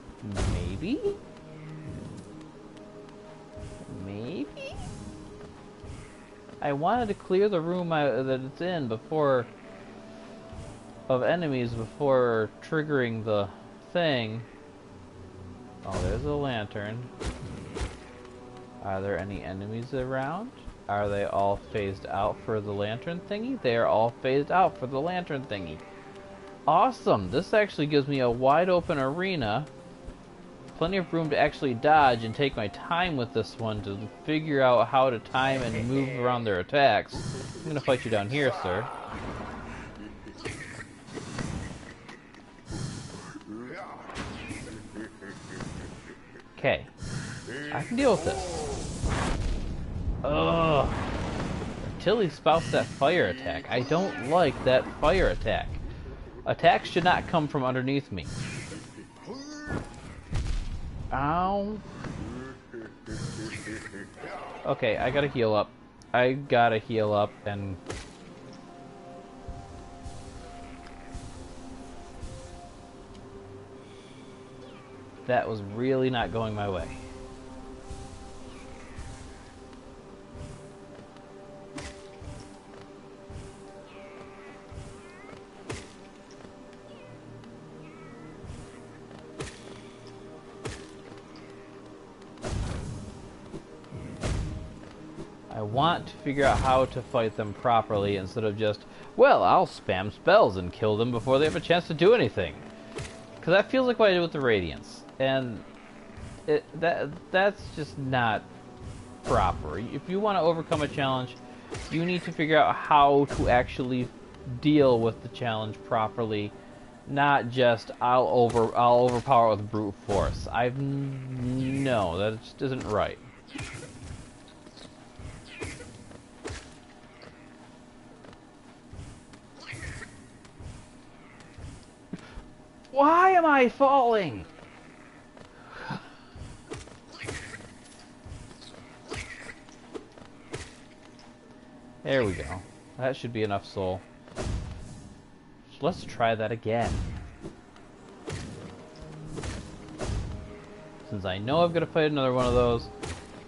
Maybe? Maybe? I wanted to clear the room that it's in before of enemies before triggering the thing. Oh, there's a lantern. Are there any enemies around? Are they all phased out for the lantern thingy? They are all phased out for the lantern thingy. Awesome! This actually gives me a wide open arena. Plenty of room to actually dodge and take my time with this one to figure out how to time and move around their attacks. I'm gonna fight you down here, sir. Okay, I can deal with this. Ugh. Until he spouts that fire attack. I don't like that fire attack. Attacks should not come from underneath me. Ow. Okay, I gotta heal up. I gotta heal up and... That was really not going my way. I want to figure out how to fight them properly instead of just, well, I'll spam spells and kill them before they have a chance to do anything. Because that feels like what I did with the Radiance. And that's just not proper. If you want to overcome a challenge, you need to figure out how to actually deal with the challenge properly, not just I'll overpower it with brute force. No, that just isn't right. Why am I falling? There we go. That should be enough soul. So let's try that again. Since I know I've got to fight another one of those,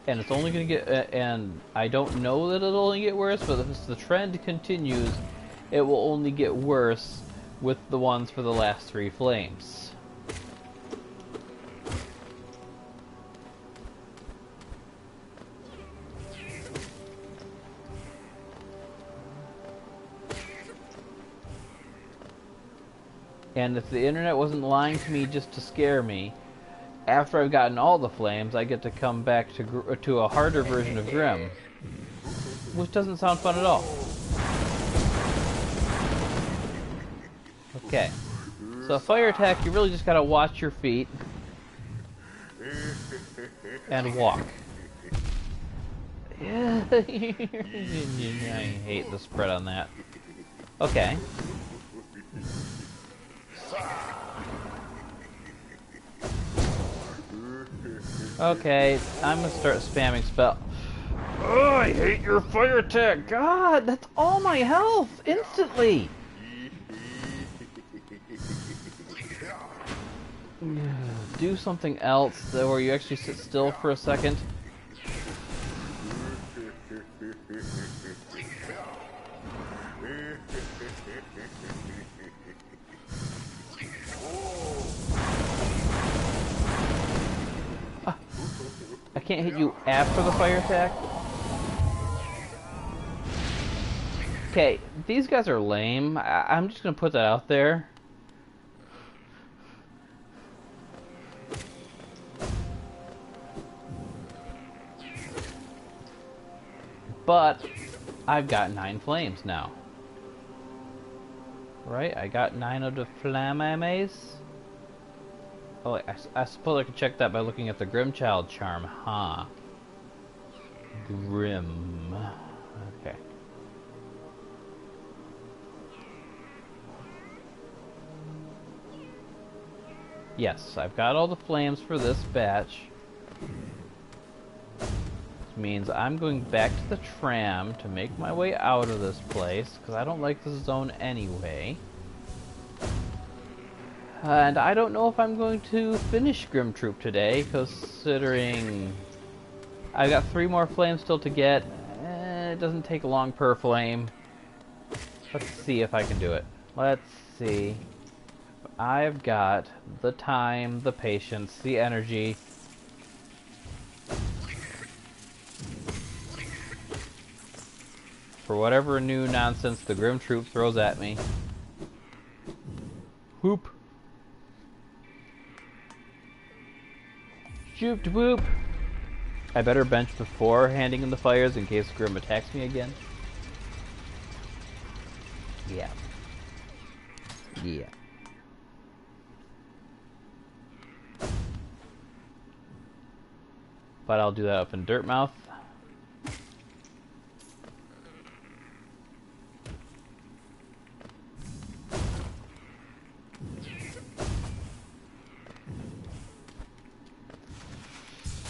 and it's only going to get, and I don't know that it'll only get worse, but if the trend continues, it will only get worse with the ones for the last 3 flames. And if the internet wasn't lying to me just to scare me, after I've gotten all the flames, I get to come back to a harder version of Grim. Which doesn't sound fun at all. Okay. So fire attack, you really just gotta watch your feet. And walk. I hate the spread on that. Okay. Okay, I'm gonna start spamming spell. Oh, I hate your fire attack! God, that's all my health! Instantly! Do something else where you actually sit still for a second. I can't hit you after the fire attack? Okay, these guys are lame. I'm just gonna put that out there. But I've got 9 flames now. Right? I got 9 of the flames. Oh, wait, I suppose I could check that by looking at the Grimchild charm, huh? Grim. Okay. Yes, I've got all the flames for this batch. Which means I'm going back to the tram to make my way out of this place, because I don't like this zone anyway. And I don't know if I'm going to finish Grim Troop today, considering I've got 3 more flames still to get. It doesn't take long per flame. Let's see if I can do it. Let's see. I've got the time, the patience, the energy. For whatever new nonsense the Grim Troop throws at me. Whoop. Shoop whoop. I better bench before handing in the fires in case Grim attacks me again. Yeah. Yeah. But I'll do that up in Dirtmouth.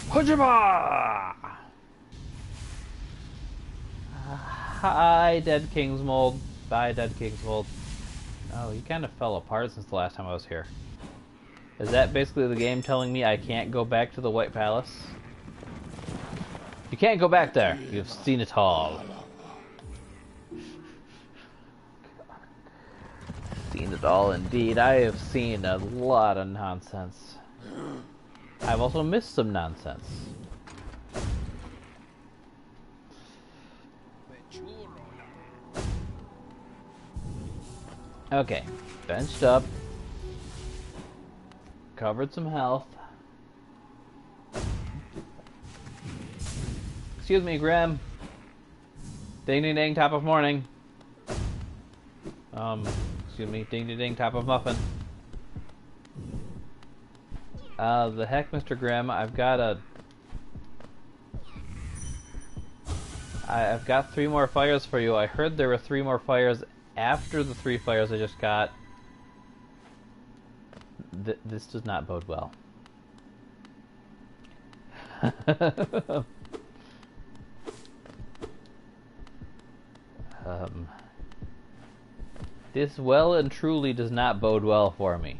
Hujaba! Hi, Dead King's Mold. Bye, Dead King's Mold. Oh, he kind of fell apart since the last time I was here. Is that basically the game telling me I can't go back to the White Palace? You can't go back there. You've seen it all. Seen it all indeed. I have seen a lot of nonsense. I've also missed some nonsense. Okay, benched up. Covered some health. Excuse me, Grim. Ding ding ding, top of morning. Excuse me, ding ding ding, top of muffin. The heck, Mr. Grimm, I've got 3 more fires for you. I heard there were 3 more fires after the 3 fires I just got. This does not bode well. This well and truly does not bode well for me.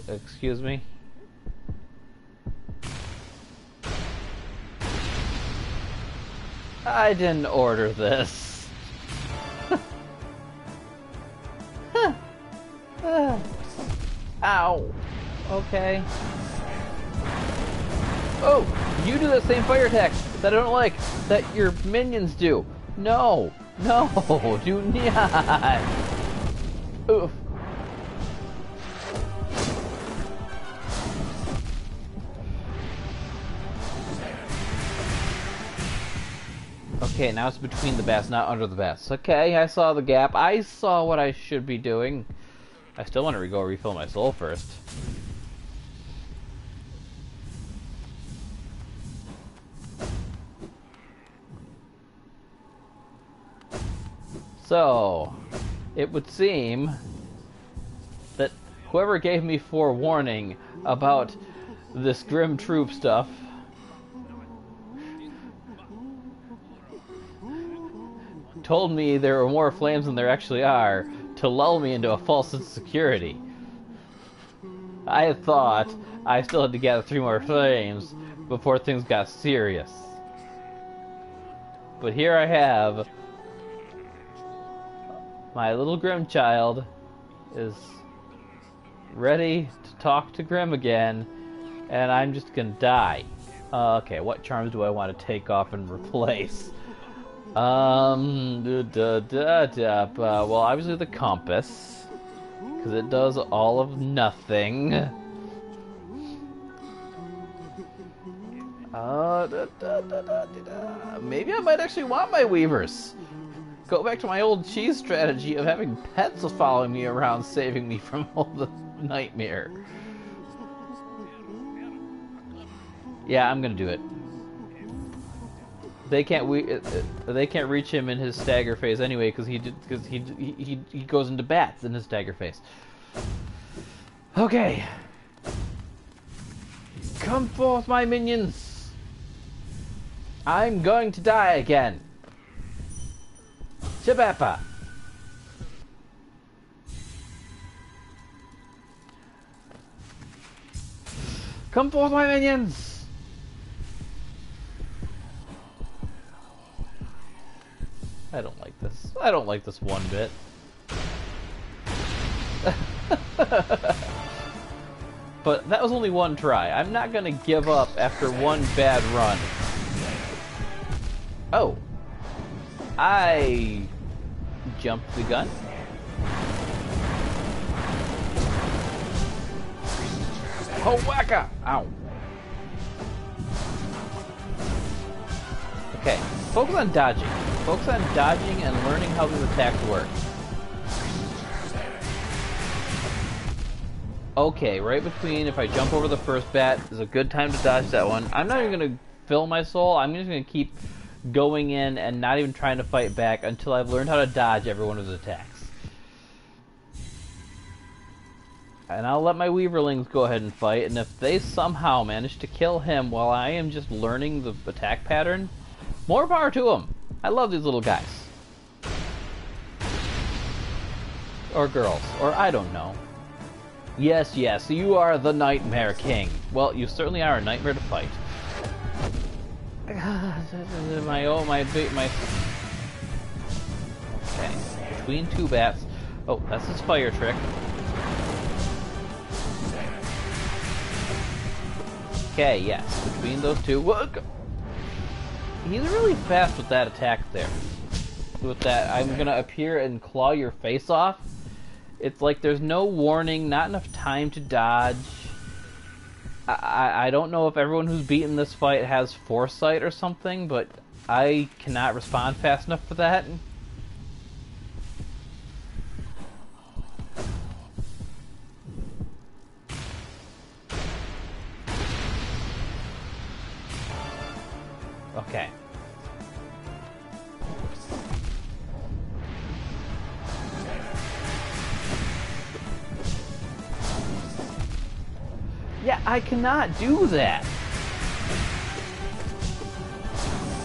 Excuse me? I didn't order this. Ow. Okay. Oh, you do that same fire attack that I don't like, that your minions do. No, no, do not. Oof. Okay, now it's between the bats, not under the bats. Okay, I saw the gap. I saw what I should be doing. I still want to go refill my soul first. So, it would seem that whoever gave me forewarning about this grim troop stuff told me there were more flames than there actually are to lull me into a false sense of security. I had thought I still had to gather 3 more flames before things got serious. But here I have my little Grim child is ready to talk to Grim again, and I'm just gonna die. Okay, what charms do I want to take off and replace? Well, obviously the compass, because it does all of nothing. Maybe I might actually want my weavers. Go back to my old cheese strategy of having pets following me around, saving me from all the nightmare. Yeah, I'm gonna do it. They can't reach him in his stagger phase anyway, because he goes into bats in his stagger phase. Okay, come forth, my minions. I'm going to die again. Shabappa. Come forth, my minions. I don't like this. I don't like this one bit. But that was only one try. I'm not gonna give up after one bad run. Oh. I jumped the gun. Oh, wacka! Ow. Okay, focus on dodging. Focus on dodging and learning how these attacks work. Okay, right between if I jump over the first bat is a good time to dodge that one. I'm not even going to fill my soul. I'm just going to keep going in and not even trying to fight back until I've learned how to dodge every one of his attacks. And I'll let my Weaverlings go ahead and fight, and if they somehow manage to kill him while I am just learning the attack pattern, more power to them. I love these little guys. Or girls, or I don't know. Yes, yes, you are the Nightmare King. Well, you certainly are a nightmare to fight. my... Okay, between 2 bats. Oh, that's his fire trick. Okay, yes, between those 2. Whoa. He's really fast with that attack there. With that, I'm gonna appear and claw your face off. It's like there's no warning, not enough time to dodge. I don't know if everyone who's beaten this fight has foresight or something, but I cannot respond fast enough for that. Okay. Yeah, I cannot do that.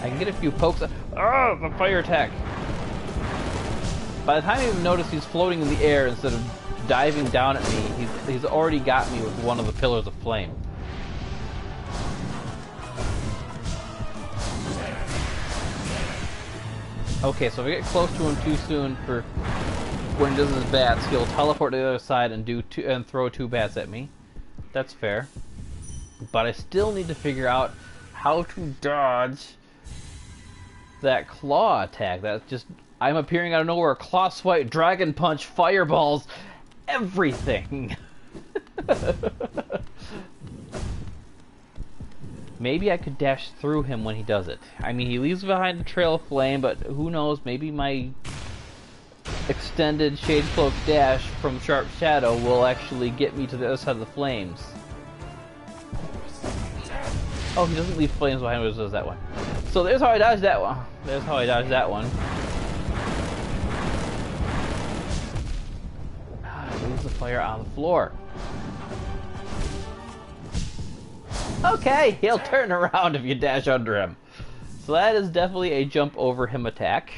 I can get a few pokes. Oh, the fire attack. By the time I even notice he's floating in the air instead of diving down at me, he's already got me with one of the pillars of flame. Okay, so if I get close to him too soon for when he does his bats, he'll teleport to the other side and throw 2 bats at me. That's fair. But I still need to figure out how to dodge that claw attack. That's just, I'm appearing out of nowhere, claw swipe, dragon punch, fireballs, everything. Maybe I could dash through him when he does it. I mean, he leaves behind a trail of flame, but who knows, maybe my extended Shade Cloak dash from Sharp Shadow will actually get me to the other side of the flames. Oh, he doesn't leave flames behind him, he does that one. So there's how I dodged that one. There's how I dodged that one. Leaves the fire on the floor. Okay, he'll turn around if you dash under him. So that is definitely a jump over him attack.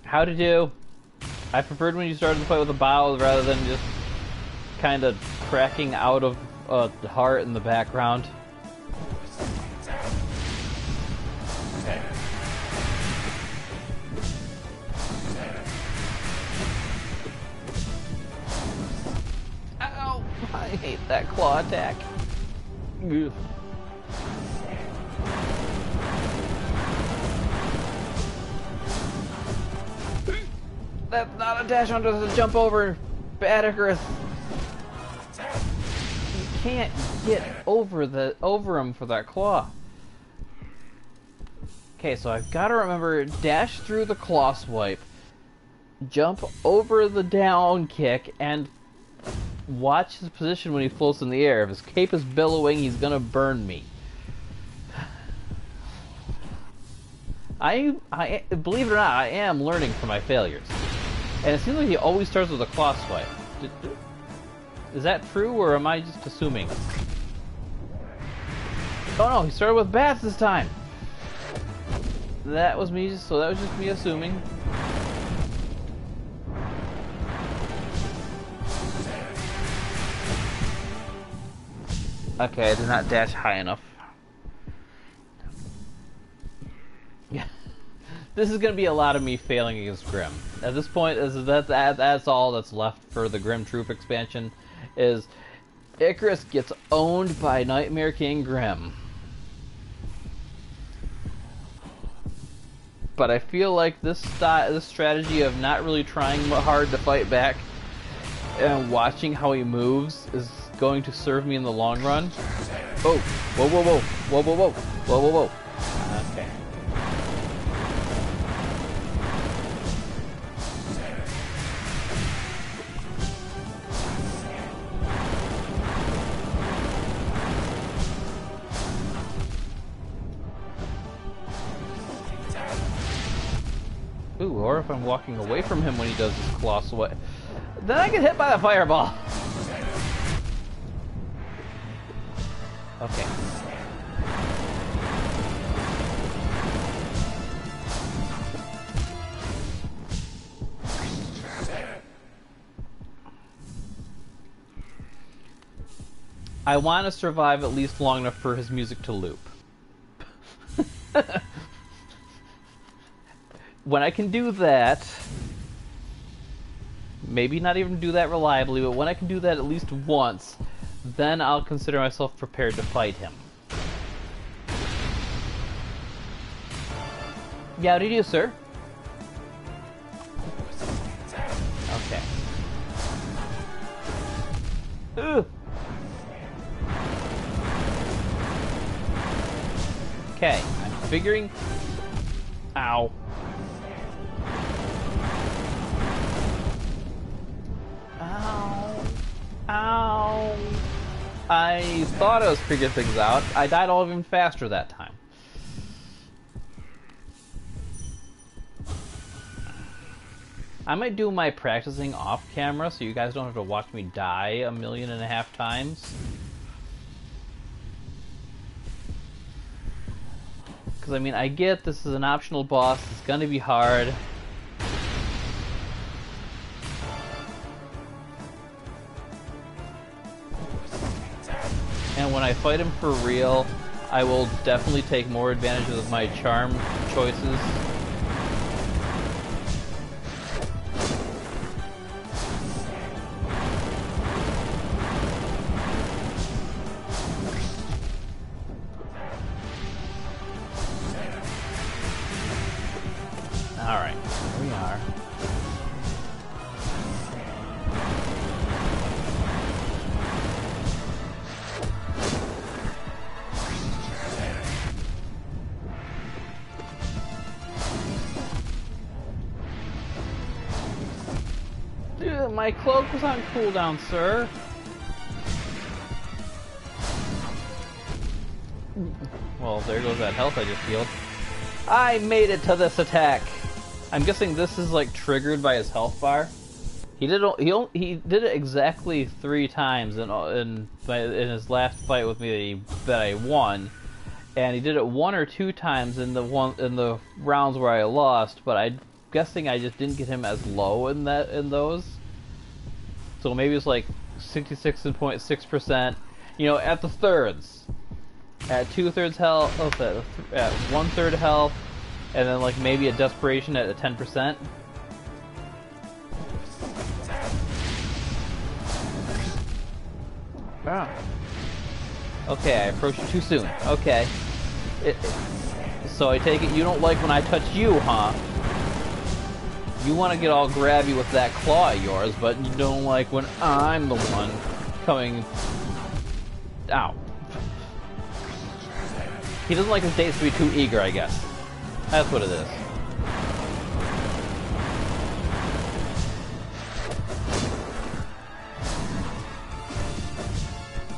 How to do? I preferred when you started the fight with the bows rather than just kind of cracking out of the heart in the background. Ow! I hate that claw attack. Ugh. That's not a dash under, that's a jump over. Bad Icarus. You can't get over him for that claw. Okay, so I've got to remember, dash through the claw swipe, jump over the down kick, and watch his position when he floats in the air. If his cape is billowing, he's gonna burn me. I believe it or not, I am learning from my failures. And it seems like he always starts with a claw swipe. Is that true, or am I just assuming? Oh no, he started with bats this time! That was me, so that was just me assuming. Okay, I did not dash high enough. Yeah. This is going to be a lot of me failing against Grim. At this point, that's all that's left for the Grim Troop expansion, is Icarus gets owned by Nightmare King Grim. But I feel like this strategy of not really trying hard to fight back and watching how he moves is going to serve me in the long run. Oh, whoa, whoa, whoa, whoa, whoa, whoa, whoa, whoa, whoa. Okay. Ooh, or if I'm walking away from him when he does his claw swipe, then I get hit by the fireball. Okay. I want to survive at least long enough for his music to loop. When I can do that, maybe not even do that reliably, but when I can do that at least once, then I'll consider myself prepared to fight him. Yeah, how do you do, sir? Okay. Ugh. Okay, I'm figuring... Ow. Ow. Ow. I thought I was figuring things out. I died all even faster that time. I might do my practicing off camera so you guys don't have to watch me die 1.5 million times. Because, I mean, I get this is an optional boss, it's gonna be hard. And when I fight him for real, I will definitely take more advantage of my charm choices. Alright, here we are. Dude, my cloak was on cooldown, sir. Well, there goes that health I just healed. I made it to this attack! I'm guessing this is like triggered by his health bar. He did it exactly 3 times in his last fight with me that I won, and he did it 1 or 2 times in the rounds where I lost. But I'm guessing I just didn't get him as low in those. So maybe it's like 66.6%. You know, at the thirds, at 2/3 health, at 1/3 health. And then, like, maybe a desperation at a 10%. Ah. Okay, I approached you too soon. Okay. So I take it you don't like when I touch you, huh? You want to get all grabby with that claw of yours, but you don't like when I'm the one coming... Ow. He doesn't like his dates to be too eager, I guess. That's what it is.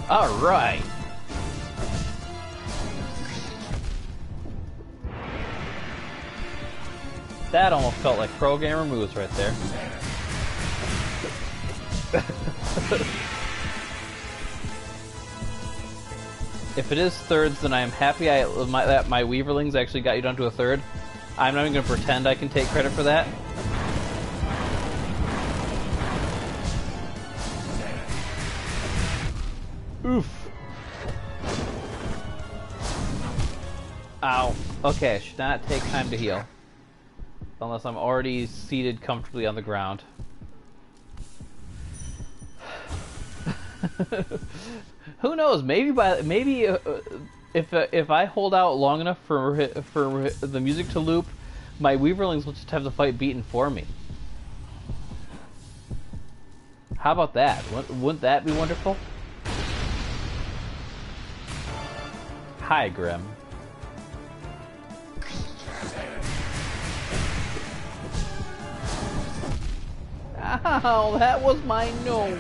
Alright. That almost felt like pro gamer moves right there. If it is thirds, then I am happy that my Weaverlings actually got you down to a third. I'm not even going to pretend I can take credit for that. Oof. Ow. Okay, I should not take time to heal. Unless I'm already seated comfortably on the ground. Who knows? Maybe if I hold out long enough for the music to loop, my Weaverlings will just have the fight beaten for me. How about that? Wouldn't that be wonderful? Hi, Grim. Ow, that was my nose.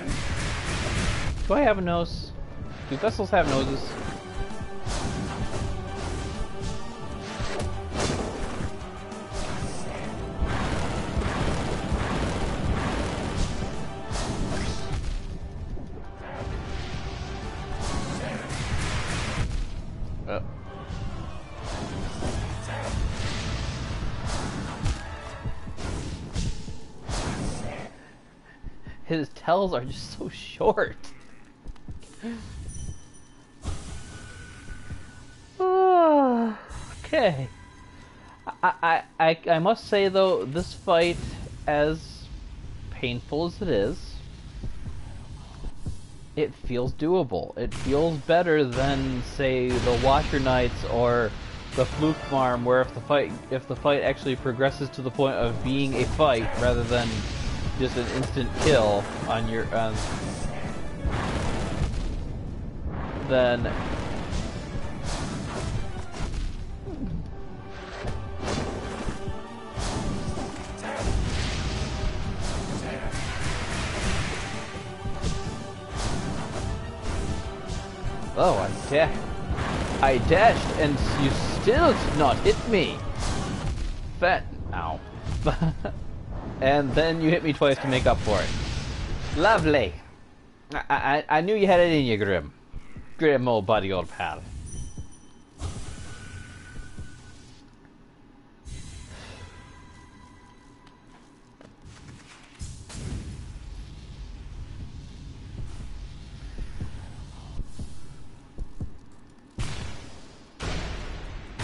Do I have a nose? Do vessels have noses? His tails are just so short. Okay. I must say though, this fight, as painful as it is, it feels doable. It feels better than, say, the Watcher Knights or the Fluke Farm, where if the fight actually progresses to the point of being a fight rather than just an instant kill on your then Oh, I dashed and you still did not hit me. Ow. And then you hit me twice to make up for it. Lovely. I knew you had it in you, Grim. Grim, old buddy, old pal.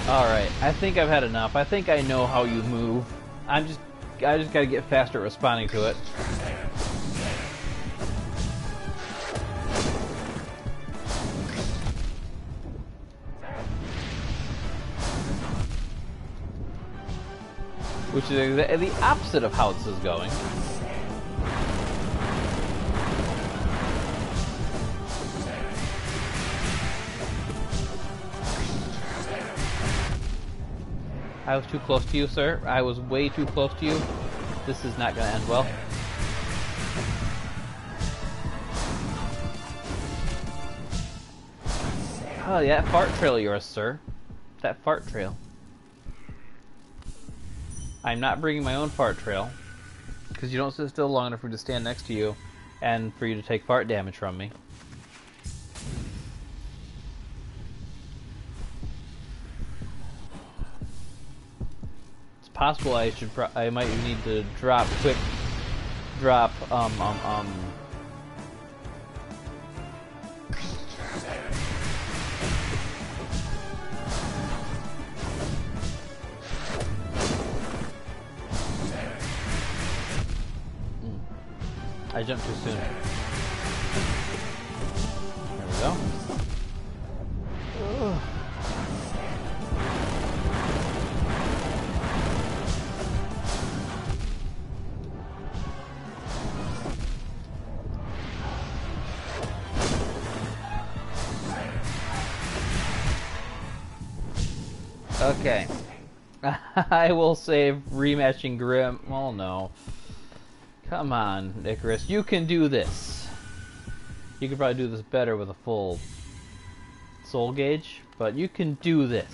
Alright, I think I've had enough. I think I know how you move. I just gotta get faster at responding to it. Which is the opposite of how this is going. I was too close to you, sir. I was way too close to you. This is not going to end well. Oh, yeah, that fart trail of yours, sir. That fart trail. I'm not bringing my own fart trail, because you don't sit still long enough for me to stand next to you and for you to take fart damage from me. It's possible I might need to drop I jumped too soon. There we go. Ugh. Okay. I will save rematching Grim. Oh no. Come on, Icarus. You can do this. You could probably do this better with a full soul gauge, but you can do this.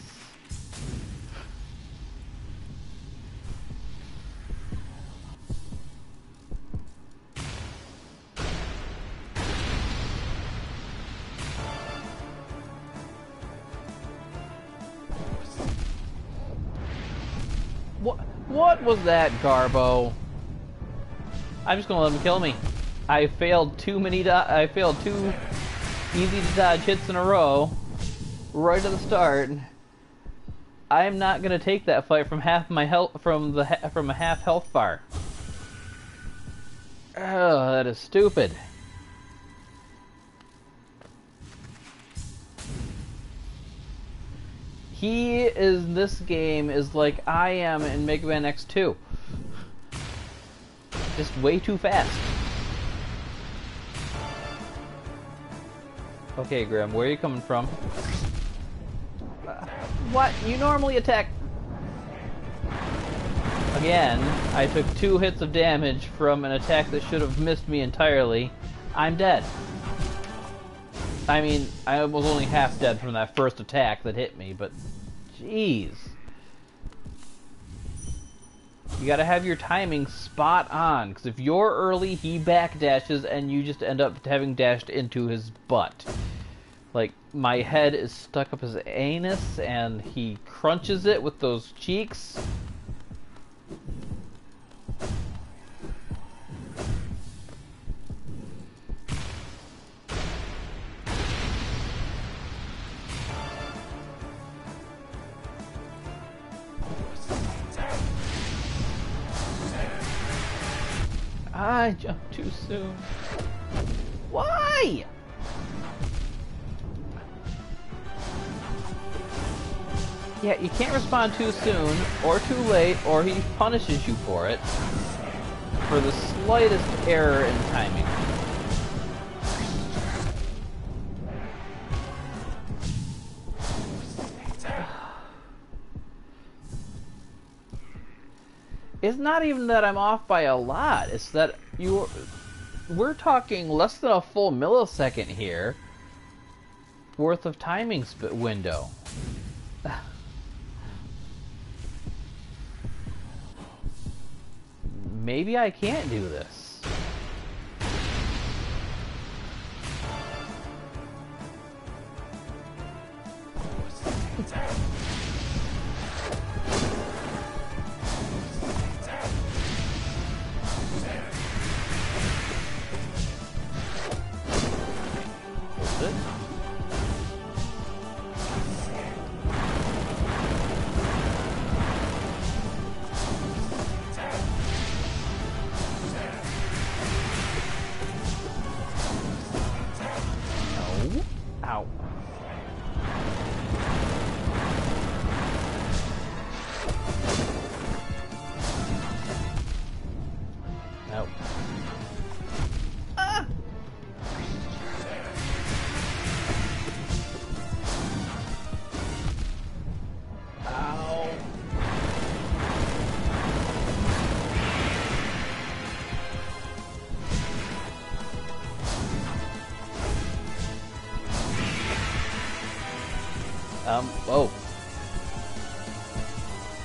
What was that, Garbo? I'm just gonna let him kill me. I failed two easy to dodge hits in a row, right at the start. I'm not gonna take that fight from half my health from a half health bar. Oh, that is stupid. He in this game is like I am in Mega Man X2. Just way too fast. Okay, Grim, where are you coming from? What? You normally attack... Again, I took 2 hits of damage from an attack that should have missed me entirely. I'm dead. I mean, I was only half dead from that first attack that hit me, but... Jeez. You gotta have your timing spot on, because if you're early, he backdashes, and you just end up having dashed into his butt. Like, my head is stuck up his anus, and he crunches it with those cheeks. I jumped too soon. Why? Yeah, you can't respond too soon, or too late, or he punishes you for it. For the slightest error in timing. It's not even that I'm off by a lot, it's that we're talking less than a full millisecond here. worth of timing window. Maybe I can't do this. Ow. Nope. Ah! Ow. Oh.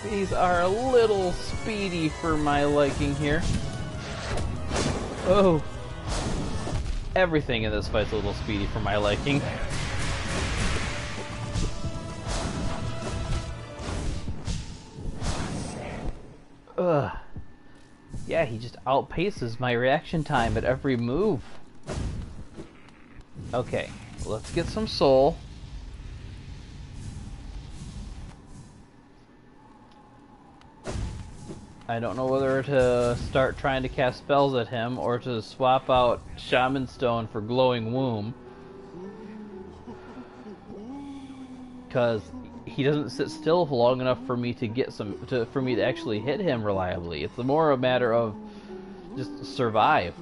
These are a little speedy for my liking here. Oh. Everything in this fight's a little speedy for my liking. Ugh. Yeah, he just outpaces my reaction time at every move. Okay, let's get some soul. I don't know whether to start trying to cast spells at him or to swap out Shaman Stone for Glowing Womb. Because he doesn't sit still long enough for me to get for me to actually hit him reliably. It's more a matter of just survive.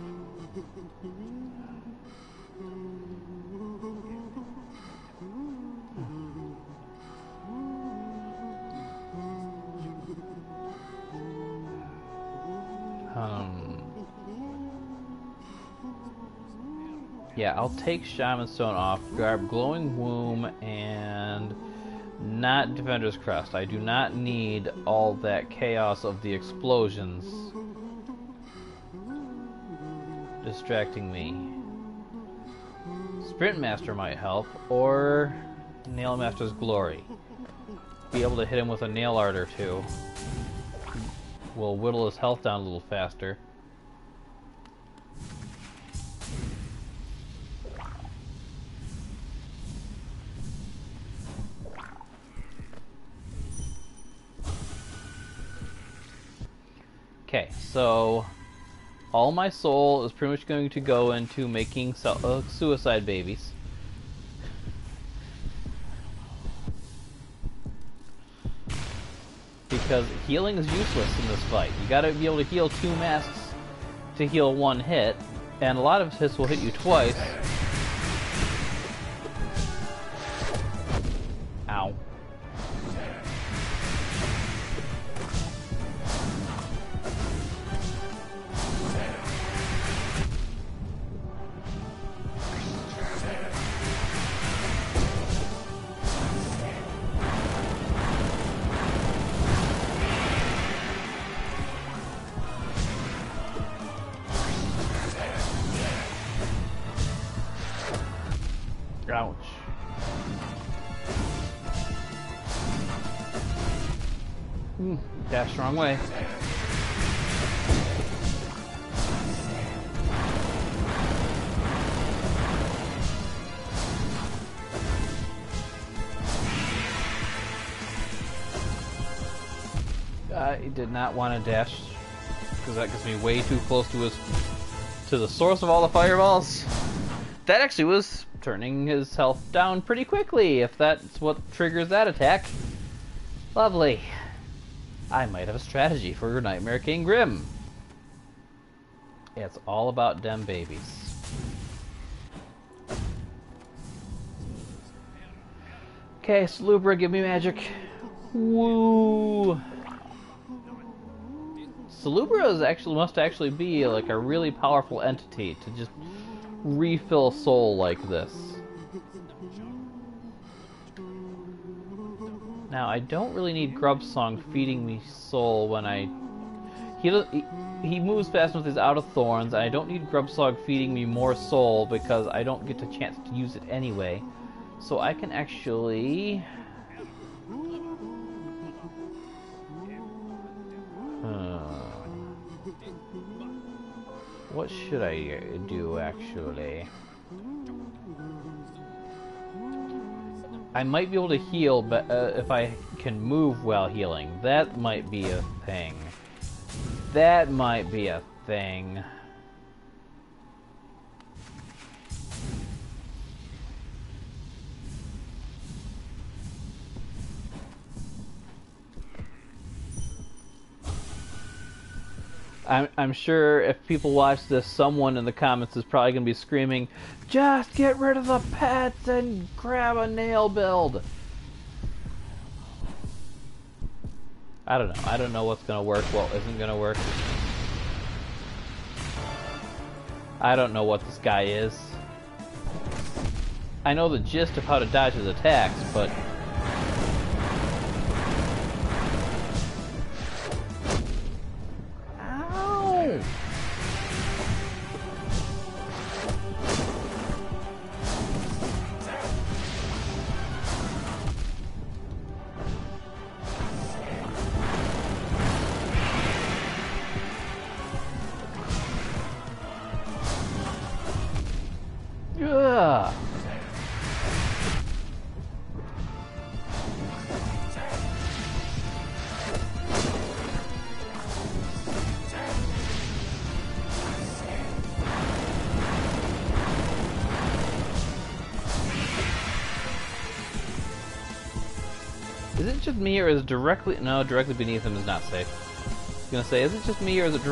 Yeah, I'll take Shaman Stone off, grab Glowing Womb, and not Defender's Crest. I do not need all that chaos of the explosions distracting me. Sprint Master might help, or Nail Master's Glory. Be able to hit him with a Nail Art or two. Will whittle his health down a little faster. Okay, so all my soul is pretty much going to go into making suicide babies. Because healing is useless in this fight. You gotta be able to heal 2 masks to heal 1 hit, and a lot of hits will hit you twice. Ow. Ouch. Dash the wrong way. I did not want to dash because that gets me way too close to the source of all the fireballs. That actually was turning his health down pretty quickly, if that's what triggers that attack. Lovely. I might have a strategy for Nightmare King Grim. It's all about dem babies. Okay, Salubra, give me magic. Woo! Salubra must actually be like a really powerful entity to just refill soul like this. Now, I don't really need Grubsong feeding me soul when I... He moves fast enough with his Out of Thorns, and I don't need Grubsong feeding me more soul because I don't get a chance to use it anyway. So I can actually... What should I do, actually? I might be able to heal, but if I can move while healing. That might be a thing. That might be a thing. I'm sure if people watch this, someone in the comments is probably going to be screaming, "Just get rid of the pets and grab a nail build." I don't know. I don't know what's going to work, what isn't going to work. I don't know what this guy is. I know the gist of how to dodge his attacks, but... Ugh. Is it just me, or is directly... No, directly beneath him is not safe. I was gonna say, is it just me, or is it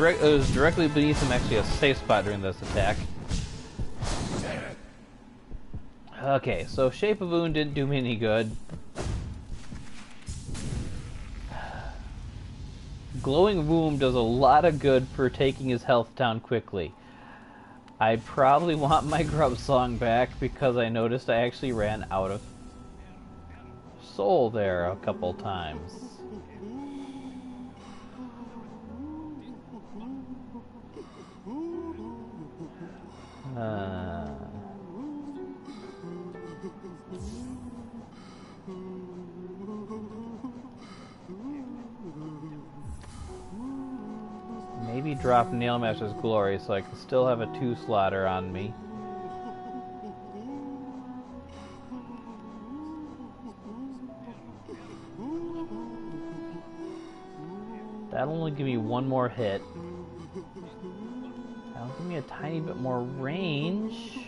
directly beneath him actually a safe spot during this attack? Okay, so Shape of Wound didn't do me any good. Glowing Womb does a lot of good for taking his health down quickly. I probably want my Grubsong back because I noticed I actually ran out of soul there a couple times. Maybe drop Nailmaster's Glory so I can still have a 2-slotter on me. That'll only give me one more hit. That'll give me a tiny bit more range.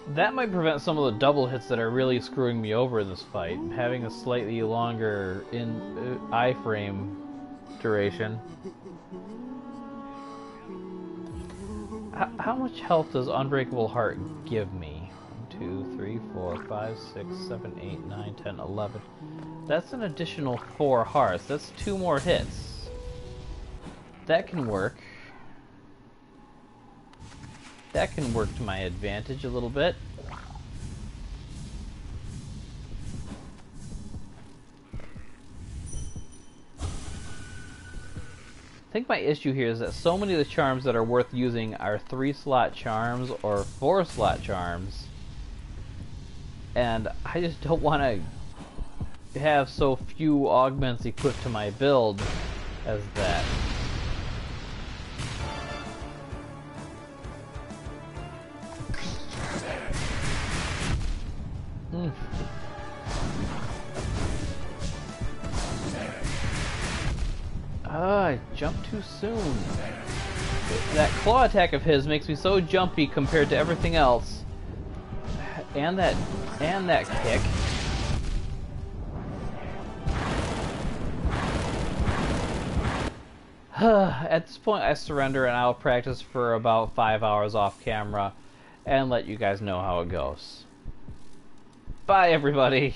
That might prevent some of the double hits that are really screwing me over in this fight. Having a slightly longer iframe duration. How much health does Unbreakable Heart give me? 1, 2, 3, 4, 5, 6, 7, 8, 9, 10, 11. That's an additional 4 hearts. That's 2 more hits. That can work. That can work to my advantage a little bit. I think my issue here is that so many of the charms that are worth using are 3-slot charms or 4-slot charms. And I just don't want to have so few augments equipped to my build as that. I jumped too soon. That claw attack of his makes me so jumpy compared to everything else. And that kick. At this point I surrender and I'll practice for about 5 hours off camera and let you guys know how it goes. Bye everybody!